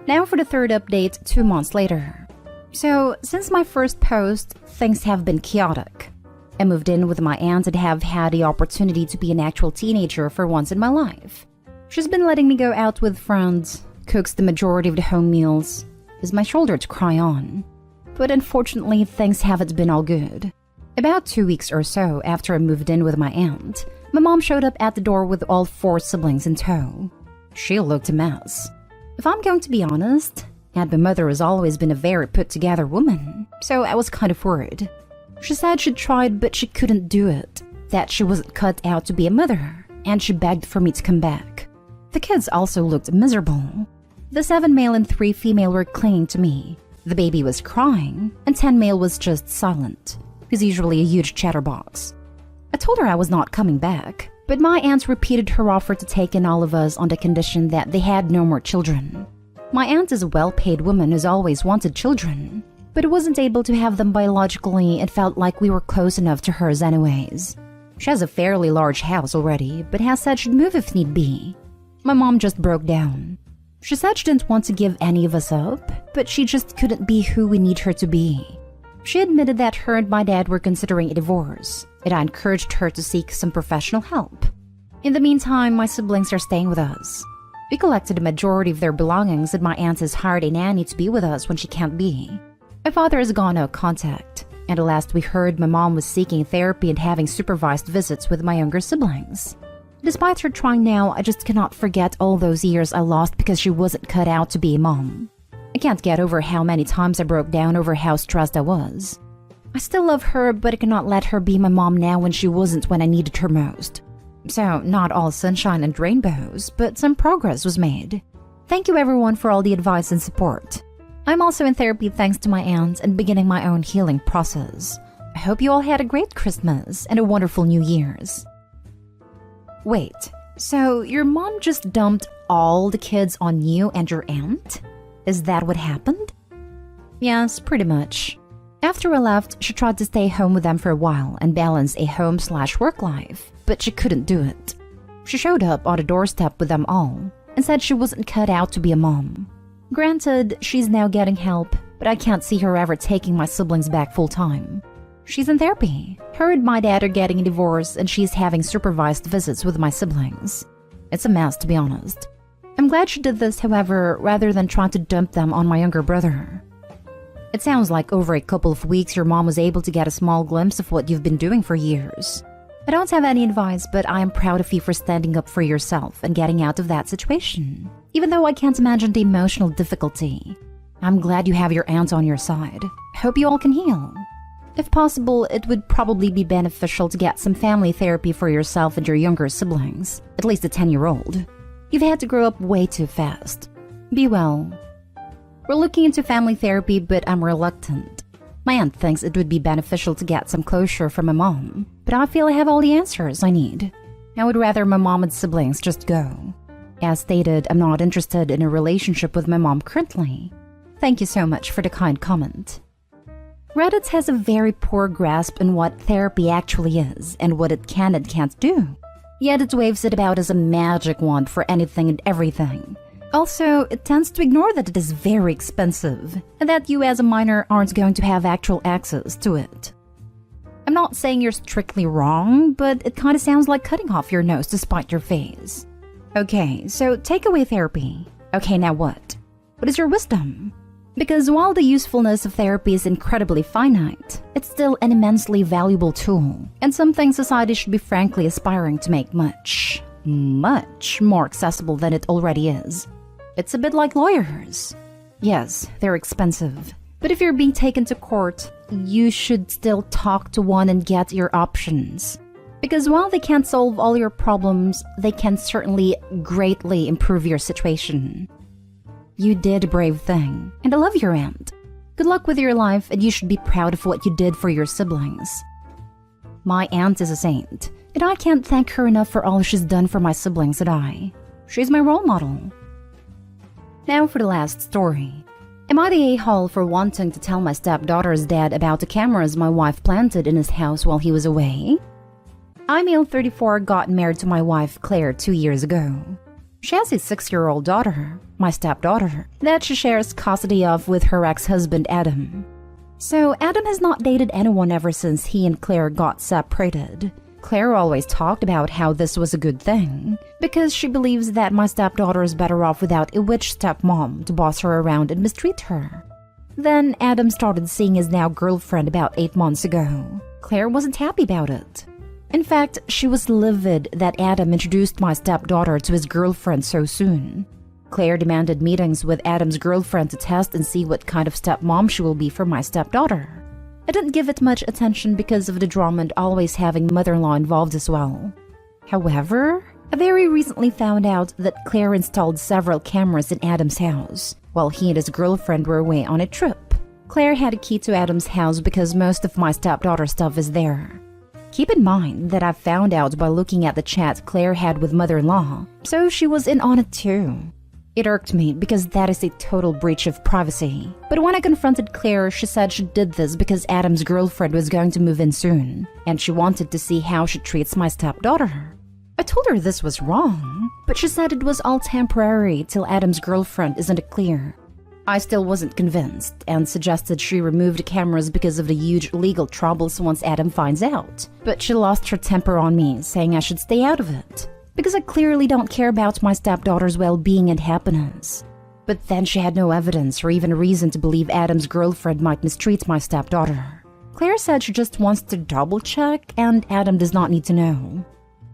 Now for the third update 2 months later. So, since my first post, things have been chaotic. I moved in with my aunt and have had the opportunity to be an actual teenager for once in my life. She's been letting me go out with friends, cooks the majority of the home meals, is my shoulder to cry on. But unfortunately, things haven't been all good. About 2 weeks or so after I moved in with my aunt, my mom showed up at the door with all 4 siblings in tow. She looked a mess. If I'm going to be honest, and my mother has always been a very put-together woman, so I was kind of worried. She said she'd tried but she couldn't do it, that she wasn't cut out to be a mother, and she begged for me to come back. The kids also looked miserable. The 7 male and 3 female were clinging to me. The baby was crying, and 10 male was just silent. He's usually a huge chatterbox. I told her I was not coming back, but my aunt repeated her offer to take in all of us on the condition that they had no more children. My aunt is a well-paid woman who's always wanted children, but wasn't able to have them biologically and felt like we were close enough to hers anyways. She has a fairly large house already, but has said she'd move if need be. My mom just broke down. She said she didn't want to give any of us up, but she just couldn't be who we need her to be. She admitted that her and my dad were considering a divorce, and I encouraged her to seek some professional help. In the meantime, my siblings are staying with us. We collected the majority of their belongings and my aunt has hired a nanny to be with us when she can't be. My father has gone no contact, and the last we heard my mom was seeking therapy and having supervised visits with my younger siblings. Despite her trying now, I just cannot forget all those years I lost because she wasn't cut out to be a mom. I can't get over how many times I broke down over how stressed I was. I still love her, but I cannot let her be my mom now when she wasn't when I needed her most. So, not all sunshine and rainbows, but some progress was made. Thank you everyone for all the advice and support. I'm also in therapy thanks to my aunt and beginning my own healing process. I hope you all had a great Christmas and a wonderful New Year's. Wait, so your mom just dumped all the kids on you and your aunt? Is that what happened? Yes, pretty much. After I left, she tried to stay home with them for a while and balance a home/work life, but she couldn't do it. She showed up on the doorstep with them all and said she wasn't cut out to be a mom. Granted, she's now getting help, but I can't see her ever taking my siblings back full-time. She's in therapy. Her and my dad are getting a divorce and she's having supervised visits with my siblings. It's a mess, to be honest. I'm glad she did this, however, rather than trying to dump them on my younger brother. It sounds like over a couple of weeks your mom was able to get a small glimpse of what you've been doing for years. I don't have any advice, but I am proud of you for standing up for yourself and getting out of that situation, even though I can't imagine the emotional difficulty. I'm glad you have your aunt on your side. Hope you all can heal. If possible, it would probably be beneficial to get some family therapy for yourself and your younger siblings, at least a 10-year-old. You've had to grow up way too fast. Be well. We're looking into family therapy, but I'm reluctant. My aunt thinks it would be beneficial to get some closure from my mom, but I feel I have all the answers I need. I would rather my mom and siblings just go. As stated, I'm not interested in a relationship with my mom currently. Thank you so much for the kind comment. Reddit has a very poor grasp on what therapy actually is and what it can and can't do. Yet it waves it about as a magic wand for anything and everything. Also, it tends to ignore that it is very expensive and that you as a minor aren't going to have actual access to it. I'm not saying you're strictly wrong, but it kind of sounds like cutting off your nose to spite your face. Okay, so take away therapy. Okay, now what? What is your wisdom? Because while the usefulness of therapy is incredibly finite, it's still an immensely valuable tool, and something society should be frankly aspiring to make much more accessible than it already is. It's a bit like lawyers. Yes, they're expensive, but if you're being taken to court, you should still talk to one and get your options. Because while they can't solve all your problems, they can certainly greatly improve your situation. You did a brave thing, and I love your aunt. Good luck with your life, and you should be proud of what you did for your siblings. My aunt is a saint, and I can't thank her enough for all she's done for my siblings and I. She's my role model. Now for the last story. Am I the a-hole for wanting to tell my stepdaughter's dad about the cameras my wife planted in his house while he was away? I, male 34, got married to my wife Claire 2 years ago. She has a 6-year-old daughter, my stepdaughter, that she shares custody of with her ex-husband Adam. So Adam has not dated anyone ever since he and Claire got separated. Claire always talked about how this was a good thing, because she believes that my stepdaughter is better off without a witch stepmom to boss her around and mistreat her. Then Adam started seeing his now girlfriend about 8 months ago. Claire wasn't happy about it. In fact, she was livid that Adam introduced my stepdaughter to his girlfriend so soon. Claire demanded meetings with Adam's girlfriend to test and see what kind of stepmom she will be for my stepdaughter. I didn't give it much attention because of the drama and always having mother-in-law involved as well. However, I very recently found out that Claire installed several cameras in Adam's house while he and his girlfriend were away on a trip. Claire had a key to Adam's house because most of my stepdaughter's stuff is there. Keep in mind that I found out by looking at the chat Claire had with mother-in-law, so she was in on it too. It irked me because that is a total breach of privacy. But when I confronted Claire, she said she did this because Adam's girlfriend was going to move in soon, and she wanted to see how she treats my stepdaughter. I told her this was wrong, but she said it was all temporary till Adam's girlfriend isn't clear. I still wasn't convinced and suggested she remove the cameras because of the huge legal troubles once Adam finds out. But she lost her temper on me, saying I should stay out of it, because I clearly don't care about my stepdaughter's well-being and happiness. But then she had no evidence or even reason to believe Adam's girlfriend might mistreat my stepdaughter. Claire said she just wants to double-check and Adam does not need to know.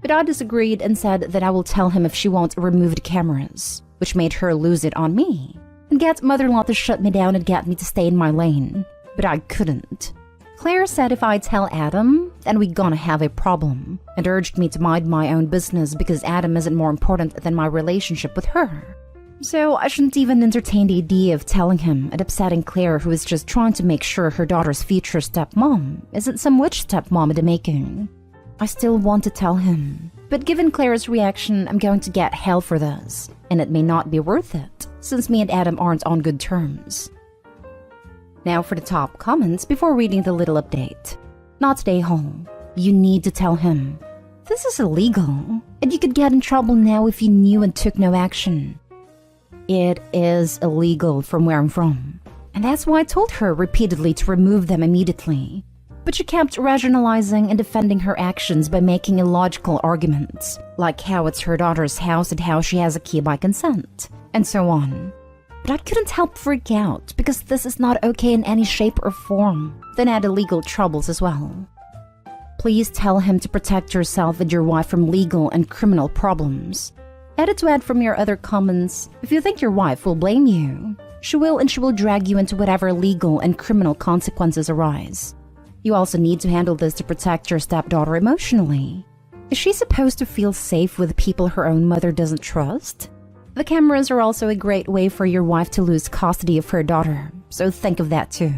But I disagreed and said that I will tell him if she won't remove the cameras, which made her lose it on me and get mother-in-law to shut me down and get me to stay in my lane. But I couldn't. Claire said if I tell Adam, then we're gonna have a problem, and urged me to mind my own business because Adam isn't more important than my relationship with her. So I shouldn't even entertain the idea of telling him and upsetting Claire, who is just trying to make sure her daughter's future stepmom isn't some witch stepmom in the making. I still want to tell him, but given Claire's reaction, I'm going to get hell for this, and it may not be worth it, since me and Adam aren't on good terms. Now for the top comments before reading the little update. Not today, home. You need to tell him. This is illegal, and you could get in trouble now if you knew and took no action. It is illegal from where I'm from, and that's why I told her repeatedly to remove them immediately. But she kept rationalizing and defending her actions by making illogical arguments, like how it's her daughter's house and how she has a key by consent, and so on. But I couldn't help freak out because this is not okay in any shape or form, then add illegal troubles as well. Please tell him to protect yourself and your wife from legal and criminal problems. Edit to add from your other comments, if you think your wife will blame you, she will, and she will drag you into whatever legal and criminal consequences arise. You also need to handle this to protect your stepdaughter emotionally. Is she supposed to feel safe with people her own mother doesn't trust? The cameras are also a great way for your wife to lose custody of her daughter, so think of that too.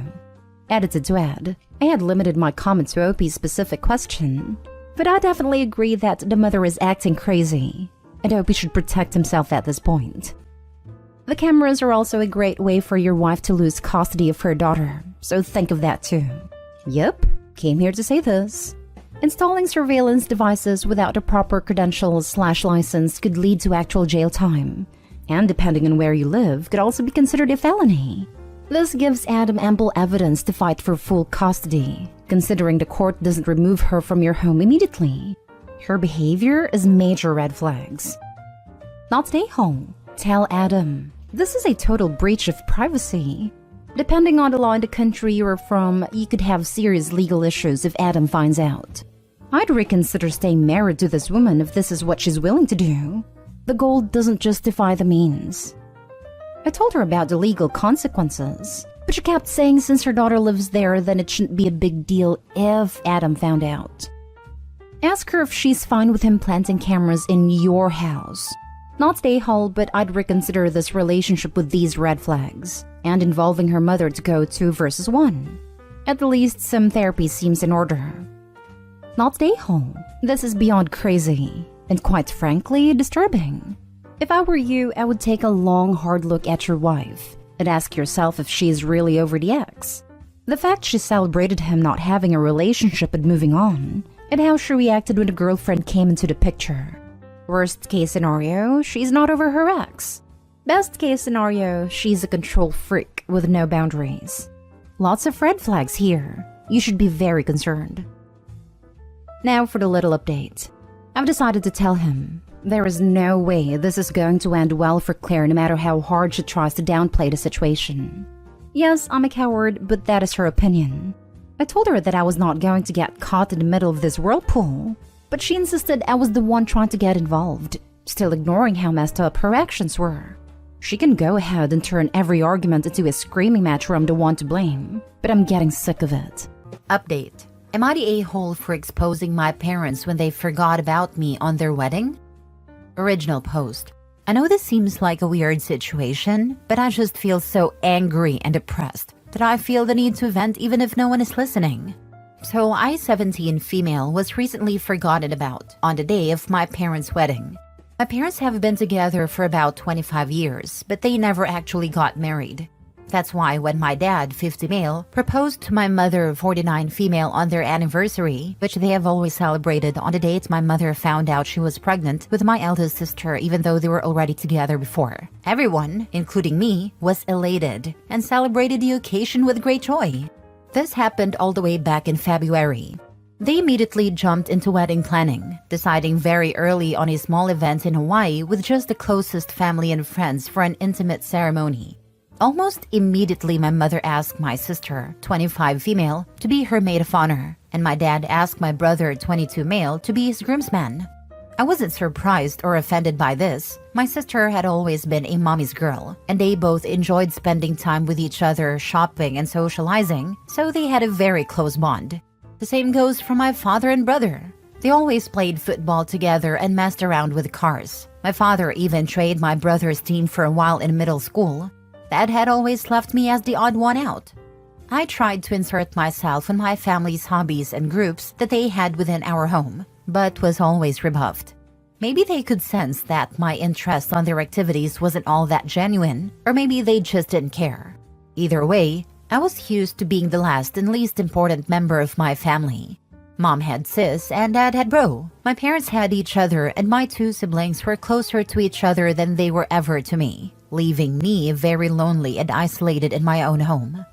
Edited to add, I had limited my comment to OP's specific question, but I definitely agree that the mother is acting crazy, and OP should protect himself at this point. The cameras are also a great way for your wife to lose custody of her daughter, so think of that too. Yep, came here to say this. Installing surveillance devices without the proper credentials/license could lead to actual jail time, and depending on where you live, could also be considered a felony. This gives Adam ample evidence to fight for full custody, considering the court doesn't remove her from your home immediately. Her behavior is major red flags. Not stay home. Tell Adam. This is a total breach of privacy. Depending on the law in the country you are from, you could have serious legal issues if Adam finds out. I'd reconsider staying married to this woman if this is what she's willing to do. The goal doesn't justify the means. I told her about the legal consequences, but she kept saying since her daughter lives there, then it shouldn't be a big deal if Adam found out. Ask her if she's fine with him planting cameras in your house. Not stay whole, but I'd reconsider this relationship with these red flags, and involving her mother to go 2 versus 1. At the least, some therapy seems in order. Not stay home. This is beyond crazy, and quite frankly, disturbing. If I were you, I would take a long, hard look at your wife, and ask yourself if she is really over the ex. The fact she celebrated him not having a relationship and moving on, and how she reacted when a girlfriend came into the picture. Worst case scenario, she's not over her ex. Best case scenario, she's a control freak with no boundaries. Lots of red flags here. You should be very concerned. Now for the little update. I've decided to tell him. There is no way this is going to end well for Claire no matter how hard she tries to downplay the situation. Yes, I'm a coward, but that is her opinion. I told her that I was not going to get caught in the middle of this whirlpool, but she insisted I was the one trying to get involved, still ignoring how messed up her actions were. She can go ahead and turn every argument into a screaming match where I'm the one to blame, but I'm getting sick of it. Update. Am I the a-hole for exposing my parents when they forgot about me on their wedding? Original post. I know this seems like a weird situation, but I just feel so angry and depressed that I feel the need to vent even if no one is listening. So I, 17 female, was recently forgotten about on the day of my parents' wedding. My parents have been together for about 25 years, but they never actually got married. That's why when my dad, 50 male, proposed to my mother, 49 female, on their anniversary, which they have always celebrated on the date my mother found out she was pregnant with my eldest sister even though they were already together before. Everyone, including me, was elated and celebrated the occasion with great joy. This happened all the way back in February. They immediately jumped into wedding planning, deciding very early on a small event in Hawaii with just the closest family and friends for an intimate ceremony. Almost immediately, my mother asked my sister, 25 female, to be her maid of honor, and my dad asked my brother, 22 male, to be his groomsman. I wasn't surprised or offended by this. My sister had always been a mommy's girl, and they both enjoyed spending time with each other, shopping and socializing, so they had a very close bond. The same goes for my father and brother. They always played football together and messed around with cars. My father even trained my brother's team for a while in middle school. Dad had always left me as the odd one out. I tried to insert myself in my family's hobbies and groups that they had within our home, but was always rebuffed. Maybe they could sense that my interest on their activities wasn't all that genuine, or maybe they just didn't care. Either way, I was used to being the last and least important member of my family. Mom had sis and Dad had bro. My parents had each other and my 2 siblings were closer to each other than they were ever to me, leaving me very lonely and isolated in my own home.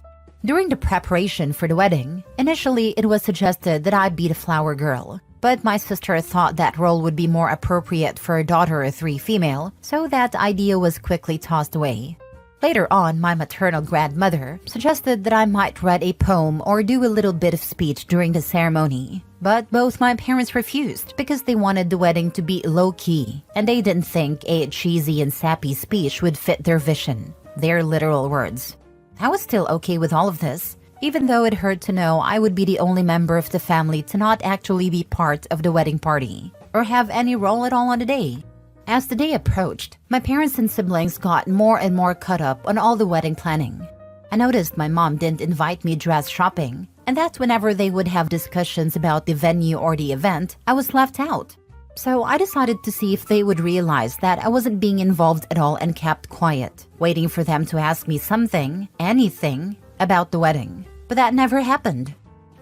During the preparation for the wedding, initially it was suggested that I be the flower girl, but my sister thought that role would be more appropriate for a daughter of 3 female, so that idea was quickly tossed away. Later on, my maternal grandmother suggested that I might read a poem or do a little bit of speech during the ceremony. But both my parents refused because they wanted the wedding to be low-key, and they didn't think a cheesy and sappy speech would fit their vision. Their literal words. I was still okay with all of this. even though it hurt to know I would be the only member of the family to not actually be part of the wedding party or have any role at all on the day. As the day approached, my parents and siblings got more and more caught up on all the wedding planning. I noticed my mom didn't invite me dress shopping, and that whenever they would have discussions about the venue or the event, I was left out. So I decided to see if they would realize that I wasn't being involved at all and kept quiet, waiting for them to ask me something, anything, about the wedding. But that never happened.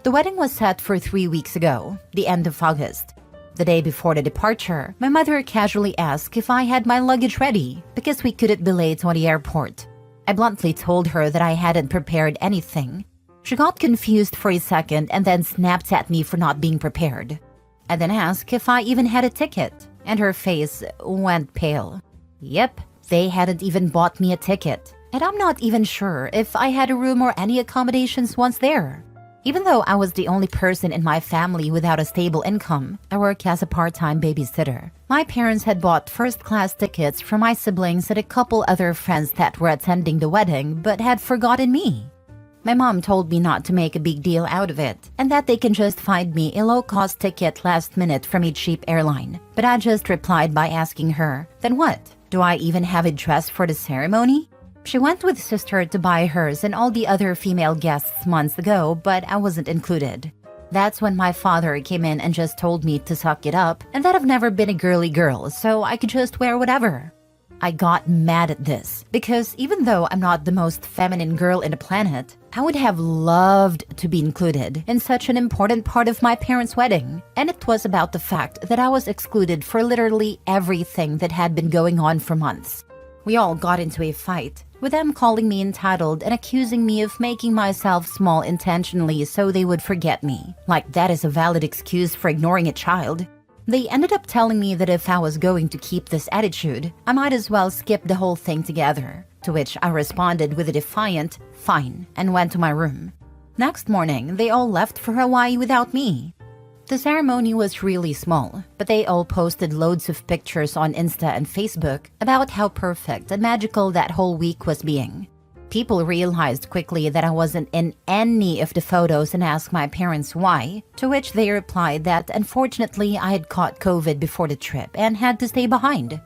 The wedding was set for 3 weeks ago, the end of August. The day before the departure, my mother casually asked if I had my luggage ready because we couldn't be late on the airport. I bluntly told her that I hadn't prepared anything. She got confused for a second and then snapped at me for not being prepared. I then asked if I even had a ticket, and her face went pale. Yep, they hadn't even bought me a ticket, and I'm not even sure if I had a room or any accommodations once there. Even though I was the only person in my family without a stable income, I work as a part-time babysitter. My parents had bought first-class tickets for my siblings and a couple other friends that were attending the wedding but had forgotten me. My mom told me not to make a big deal out of it, and that they can just find me a low-cost ticket last minute from a cheap airline. But I just replied by asking her, then what? Do I even have a dress for the ceremony? She went with sister to buy hers and all the other female guests months ago, but I wasn't included. That's when my father came in and just told me to suck it up, and that I've never been a girly girl, so I could just wear whatever. I got mad at this, because even though I'm not the most feminine girl in the planet, I would have loved to be included in such an important part of my parents' wedding. And it was about the fact that I was excluded for literally everything that had been going on for months. We all got into a fight, with them calling me entitled and accusing me of making myself small intentionally so they would forget me. Like that is a valid excuse for ignoring a child. They ended up telling me that if I was going to keep this attitude, I might as well skip the whole thing together. To which I responded with a defiant, fine, and went to my room. Next morning, they all left for Hawaii without me. The ceremony was really small, but they all posted loads of pictures on Insta and Facebook about how perfect and magical that whole week was being. People realized quickly that I wasn't in any of the photos and asked my parents why, to which they replied that unfortunately I had caught COVID before the trip and had to stay behind.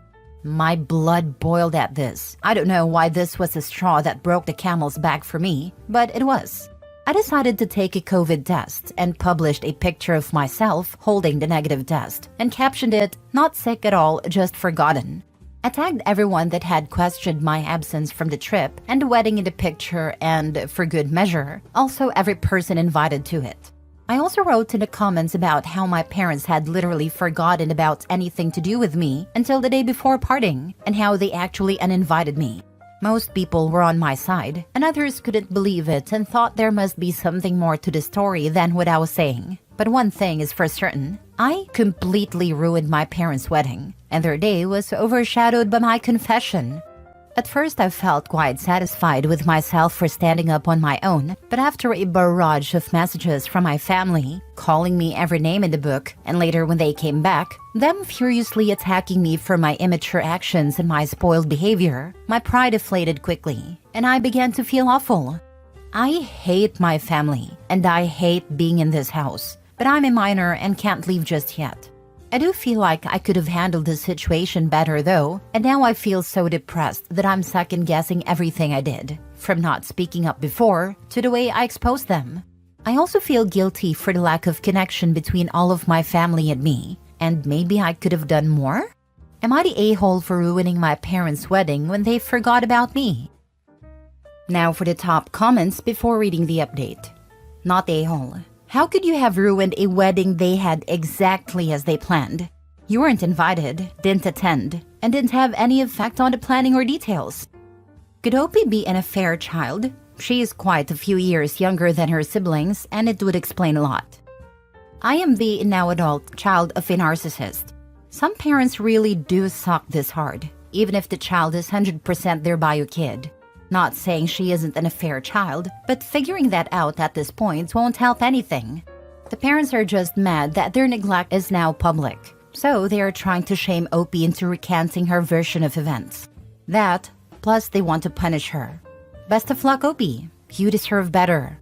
My blood boiled at this. I don't know why this was the straw that broke the camel's back for me, but it was. I decided to take a COVID test and published a picture of myself holding the negative test and captioned it, "Not sick at all, just forgotten." I tagged everyone that had questioned my absence from the trip and the wedding in the picture and, for good measure, also every person invited to it. I also wrote in the comments about how my parents had literally forgotten about anything to do with me until the day before parting, and how they actually uninvited me. Most people were on my side, and others couldn't believe it and thought there must be something more to the story than what I was saying. But one thing is for certain, I completely ruined my parents' wedding, and their day was overshadowed by my confession. At first, I felt quite satisfied with myself for standing up on my own, but after a barrage of messages from my family, calling me every name in the book, and later when they came back, them furiously attacking me for my immature actions and my spoiled behavior, my pride deflated quickly, and I began to feel awful. I hate my family, and I hate being in this house, but I'm a minor and can't leave just yet. I do feel like I could have handled the situation better though, and now I feel so depressed that I'm second-guessing everything I did, from not speaking up before to the way I exposed them. I also feel guilty for the lack of connection between all of my family and me, and maybe I could have done more? Am I the a-hole for ruining my parents' wedding when they forgot about me? Now for the top comments before reading the update. Not a-hole. How could you have ruined a wedding they had exactly as they planned? You weren't invited, didn't attend, and didn't have any effect on the planning or details. Could Opie be an affair child? She is quite a few years younger than her siblings, and it would explain a lot. I am the now adult child of a narcissist. Some parents really do suck this hard, even if the child is 100% their bio kid. Not saying she isn't an affair child, but figuring that out at this point won't help anything. The parents are just mad that their neglect is now public, so they are trying to shame Opie into recanting her version of events. That, plus they want to punish her. Best of luck, Opie. You deserve better.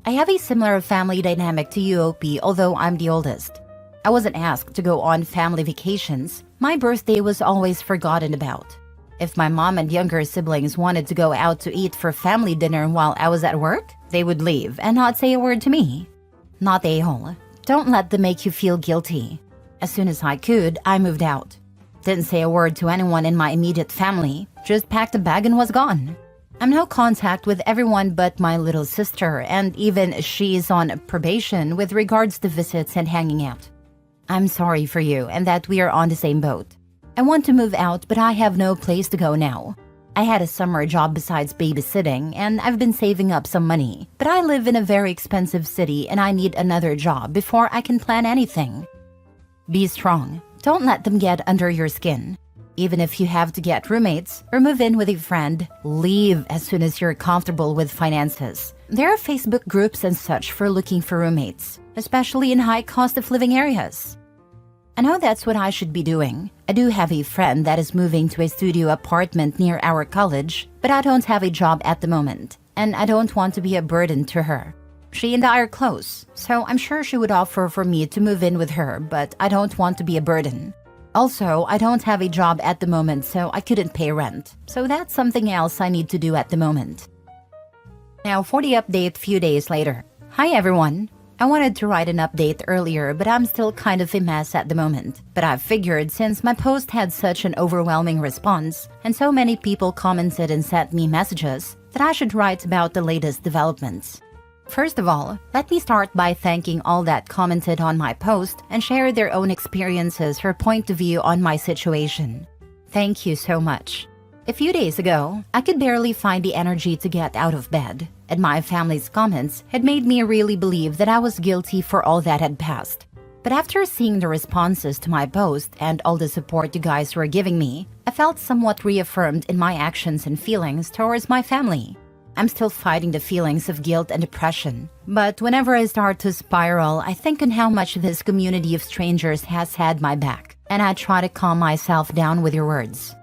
I have a similar family dynamic to UOP, although I'm the oldest. I wasn't asked to go on family vacations. My birthday was always forgotten about. If my mom and younger siblings wanted to go out to eat for family dinner while I was at work, they would leave and not say a word to me. Not a-hole. Don't let them make you feel guilty. As soon as I could, I moved out. Didn't say a word to anyone in my immediate family, just packed a bag and was gone. I'm no contact with everyone but my little sister, and even she's on probation with regards to visits and hanging out. I'm sorry for you and that we are on the same boat. I want to move out, but I have no place to go now. I had a summer job besides babysitting, and I've been saving up some money, but I live in a very expensive city and I need another job before I can plan anything. Be strong. Don't let them get under your skin. Even if you have to get roommates or move in with a friend, leave as soon as you're comfortable with finances. There are Facebook groups and such for looking for roommates, especially in high cost of living areas. I know that's what I should be doing. I do have a friend that is moving to a studio apartment near our college, but I don't have a job at the moment, and I don't want to be a burden to her. She and I are close, so I'm sure she would offer for me to move in with her, but I don't want to be a burden. Also, I don't have a job at the moment, so I couldn't pay rent. So that's something else I need to do at the moment. Now for the update few days later. Hi everyone! I wanted to write an update earlier, but I'm still kind of a mess at the moment. But I figured since my post had such an overwhelming response, and so many people commented and sent me messages, that I should write about the latest developments. First of all, let me start by thanking all that commented on my post and shared their own experiences or point of view on my situation. Thank you so much. A few days ago, I could barely find the energy to get out of bed, and my family's comments had made me really believe that I was guilty for all that had passed. But after seeing the responses to my post and all the support you guys were giving me, I felt somewhat reaffirmed in my actions and feelings towards my family. I'm still fighting the feelings of guilt and depression, but whenever I start to spiral, I think on how much this community of strangers has had my back, and I try to calm myself down with your words.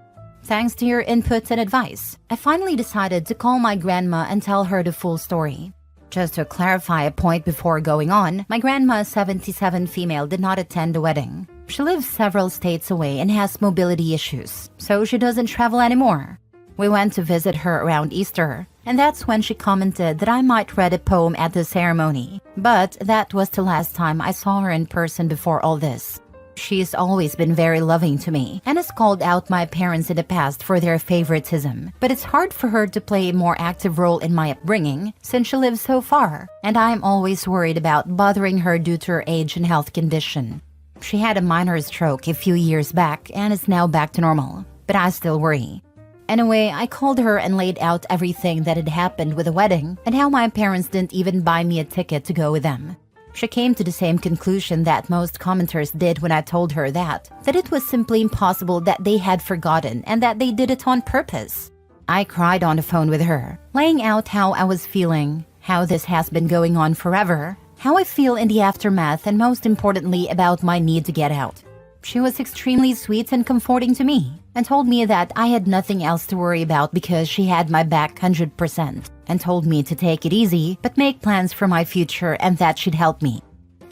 Thanks to your input and advice, I finally decided to call my grandma and tell her the full story. Just to clarify a point before going on, my grandma, a 77 female, did not attend the wedding. She lives several states away and has mobility issues, so she doesn't travel anymore. We went to visit her around Easter, and that's when she commented that I might read a poem at the ceremony. But that was the last time I saw her in person before all this. She's always been very loving to me and has called out my parents in the past for their favoritism, but it's hard for her to play a more active role in my upbringing since she lives so far, and I'm always worried about bothering her due to her age and health condition. She had a minor stroke a few years back and is now back to normal, but I still worry. Anyway, I called her and laid out everything that had happened with the wedding and how my parents didn't even buy me a ticket to go with them. She came to the same conclusion that most commenters did when I told her that it was simply impossible that they had forgotten and that they did it on purpose. I cried on the phone with her, laying out how I was feeling, how this has been going on forever, how I feel in the aftermath, and most importantly about my need to get out. She was extremely sweet and comforting to me, and told me that I had nothing else to worry about because she had my back 100%, and told me to take it easy but make plans for my future and that she'd help me.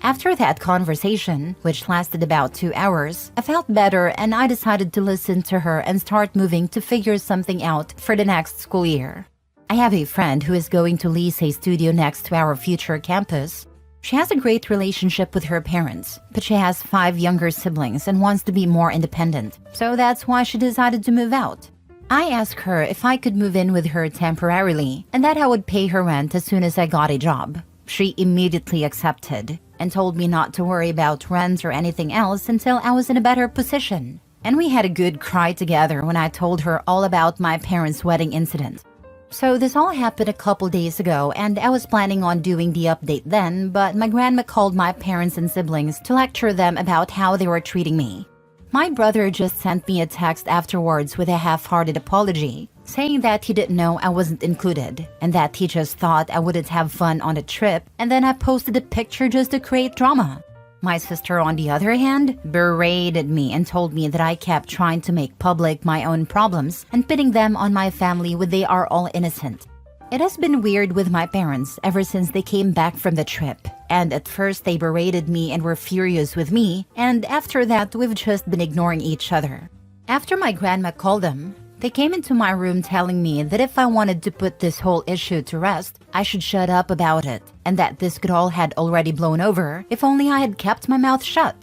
After that conversation, which lasted about 2 hours, I felt better and I decided to listen to her and start moving to figure something out for the next school year. I have a friend who is going to lease a studio next to our future campus. She has a great relationship with her parents, but she has 5 younger siblings and wants to be more independent, so that's why she decided to move out. I asked her if I could move in with her temporarily and that I would pay her rent as soon as I got a job. She immediately accepted and told me not to worry about rent or anything else until I was in a better position. And we had a good cry together when I told her all about my parents' wedding incident. So this all happened a couple days ago and I was planning on doing the update then, but my grandma called my parents and siblings to lecture them about how they were treating me. My brother just sent me a text afterwards with a half-hearted apology, saying that he didn't know I wasn't included and that he just thought I wouldn't have fun on the trip, and then I posted a picture just to create drama. My sister, on the other hand, berated me and told me that I kept trying to make public my own problems and pitting them on my family when they are all innocent. It has been weird with my parents ever since they came back from the trip. And at first they berated me and were furious with me, and after that we've just been ignoring each other. After my grandma called them, they came into my room telling me that if I wanted to put this whole issue to rest, I should shut up about it, and that this could all had already blown over if only I had kept my mouth shut.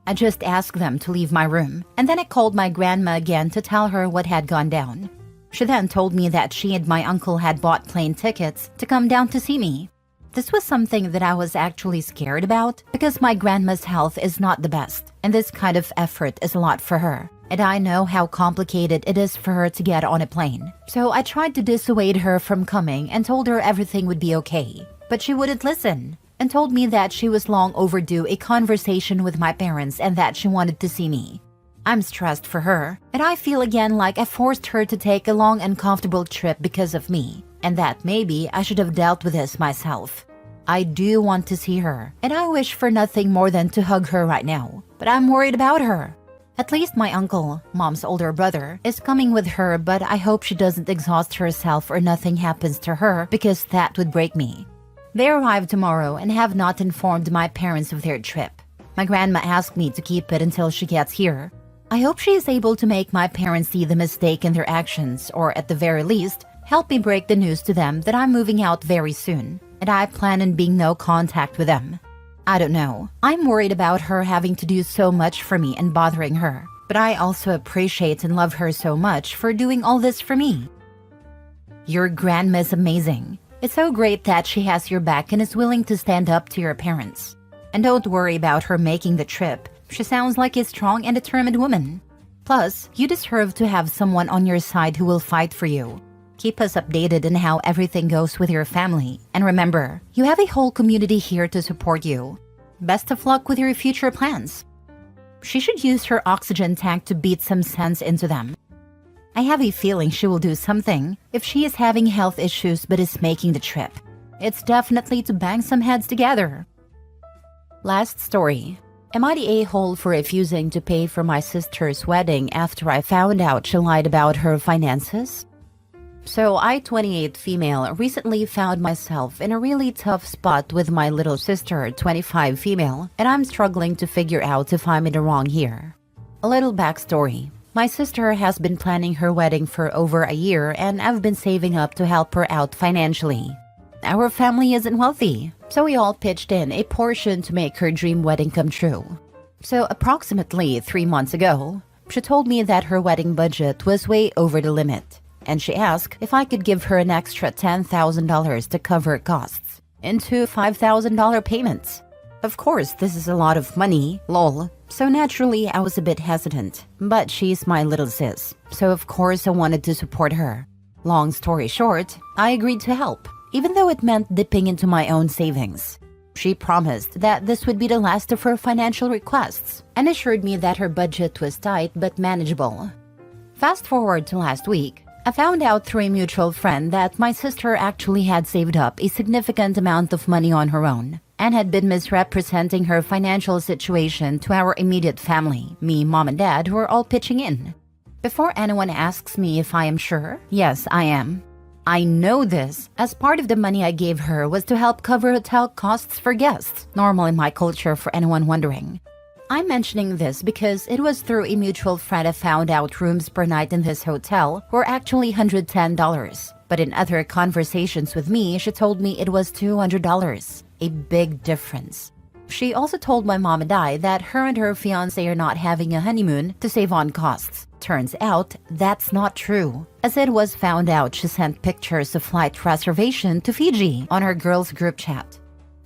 I just asked them to leave my room, and then I called my grandma again to tell her what had gone down. She then told me that she and my uncle had bought plane tickets to come down to see me. This was something that I was actually scared about because my grandma's health is not the best, and this kind of effort is a lot for her. And I know how complicated it is for her to get on a plane. So I tried to dissuade her from coming and told her everything would be okay. But she wouldn't listen and told me that she was long overdue a conversation with my parents and that she wanted to see me. I'm stressed for her, and I feel again like I forced her to take a long uncomfortable trip because of me, and that maybe I should have dealt with this myself. I do want to see her, and I wish for nothing more than to hug her right now, but I'm worried about her. At least my uncle, mom's older brother, is coming with her, but I hope she doesn't exhaust herself or nothing happens to her because that would break me. They arrive tomorrow and have not informed my parents of their trip. My grandma asked me to keep it until she gets here. I hope she is able to make my parents see the mistake in their actions, or at the very least, help me break the news to them that I'm moving out very soon, and I plan on being no contact with them. I don't know. I'm worried about her having to do so much for me and bothering her, but I also appreciate and love her so much for doing all this for me. Your grandma is amazing. It's so great that she has your back and is willing to stand up to your parents. And don't worry about her making the trip. She sounds like a strong and determined woman. Plus, you deserve to have someone on your side who will fight for you. Keep us updated on how everything goes with your family. And remember, you have a whole community here to support you. Best of luck with your future plans. She should use her oxygen tank to beat some sense into them. I have a feeling she will do something if she is having health issues but is making the trip. It's definitely to bang some heads together. Last story. Am I the a-hole for refusing to pay for my sister's wedding after I found out she lied about her finances? So I, 28 female, recently found myself in a really tough spot with my little sister, 25 female, and I'm struggling to figure out if I'm in the wrong here. A little backstory. My sister has been planning her wedding for over a year, and I've been saving up to help her out financially. Our family isn't wealthy, so we all pitched in a portion to make her dream wedding come true. So approximately 3 months ago, she told me that her wedding budget was way over the limit, and she asked if I could give her an extra $10,000 to cover costs into $5,000 payments. Of course, this is a lot of money, lol, so naturally I was a bit hesitant, but she's my little sis, so of course I wanted to support her. Long story short, I agreed to help, even though it meant dipping into my own savings. She promised that this would be the last of her financial requests and assured me that her budget was tight but manageable. Fast forward to last week, I found out through a mutual friend that my sister actually had saved up a significant amount of money on her own and had been misrepresenting her financial situation to our immediate family, me, mom, and dad, who are all pitching in. Before anyone asks me if I am sure, yes, I am. I know this, as part of the money I gave her was to help cover hotel costs for guests, normal in my culture for anyone wondering. I'm mentioning this because it was through a mutual friend I found out rooms per night in this hotel were actually $110, but in other conversations with me, she told me it was $200, a big difference. She also told my mom and I that her and her fiancé are not having a honeymoon to save on costs. Turns out, that's not true, as it was found out she sent pictures of flight reservation to Fiji on her girls' group chat.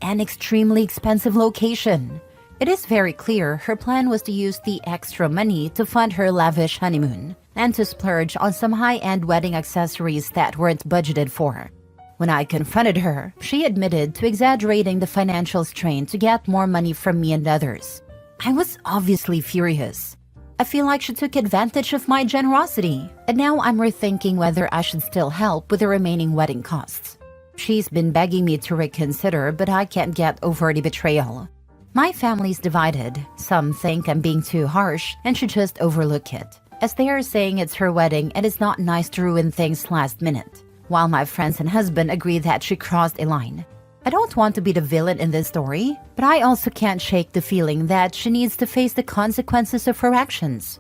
An extremely expensive location. It is very clear her plan was to use the extra money to fund her lavish honeymoon and to splurge on some high-end wedding accessories that weren't budgeted for. When I confronted her, she admitted to exaggerating the financial strain to get more money from me and others. I was obviously furious. I feel like she took advantage of my generosity, and now I'm rethinking whether I should still help with the remaining wedding costs. She's been begging me to reconsider, but I can't get over the betrayal. My family's divided. Some think I'm being too harsh and should just overlook it, as they are saying it's her wedding and it's not nice to ruin things last minute. while my friends and husband agree that she crossed a line. I don't want to be the villain in this story, but I also can't shake the feeling that she needs to face the consequences of her actions.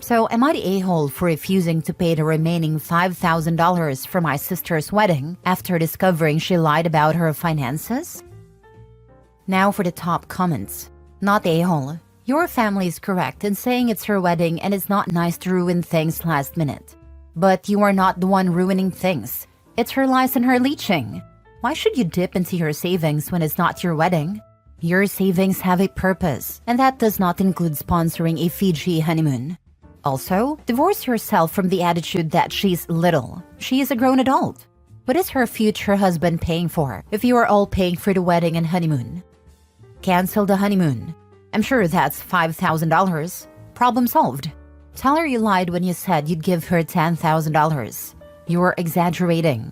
So am I the a-hole for refusing to pay the remaining $5,000 for my sister's wedding after discovering she lied about her finances? Now for the top comments. Not the a-hole. Your family is correct in saying it's her wedding and it's not nice to ruin things last minute. But you are not the one ruining things. It's her lies and her leeching. Why should you dip into your savings when it's not your wedding? Your savings have a purpose, and that does not include sponsoring a Fiji honeymoon. Also, divorce yourself from the attitude that she's little. She is a grown adult. What is her future husband paying for if you are all paying for the wedding and honeymoon? Cancel the honeymoon. I'm sure that's $5,000. Problem solved. Tell her you lied when you said you'd give her $10,000. You're exaggerating.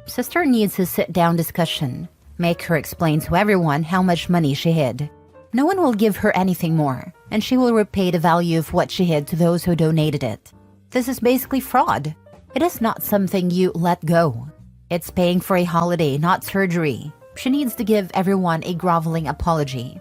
Sister needs a sit-down discussion. Make her explain to everyone how much money she hid. No one will give her anything more, and she will repay the value of what she hid to those who donated it. This is basically fraud. It is not something you let go. It's paying for a holiday, not surgery. She needs to give everyone a groveling apology.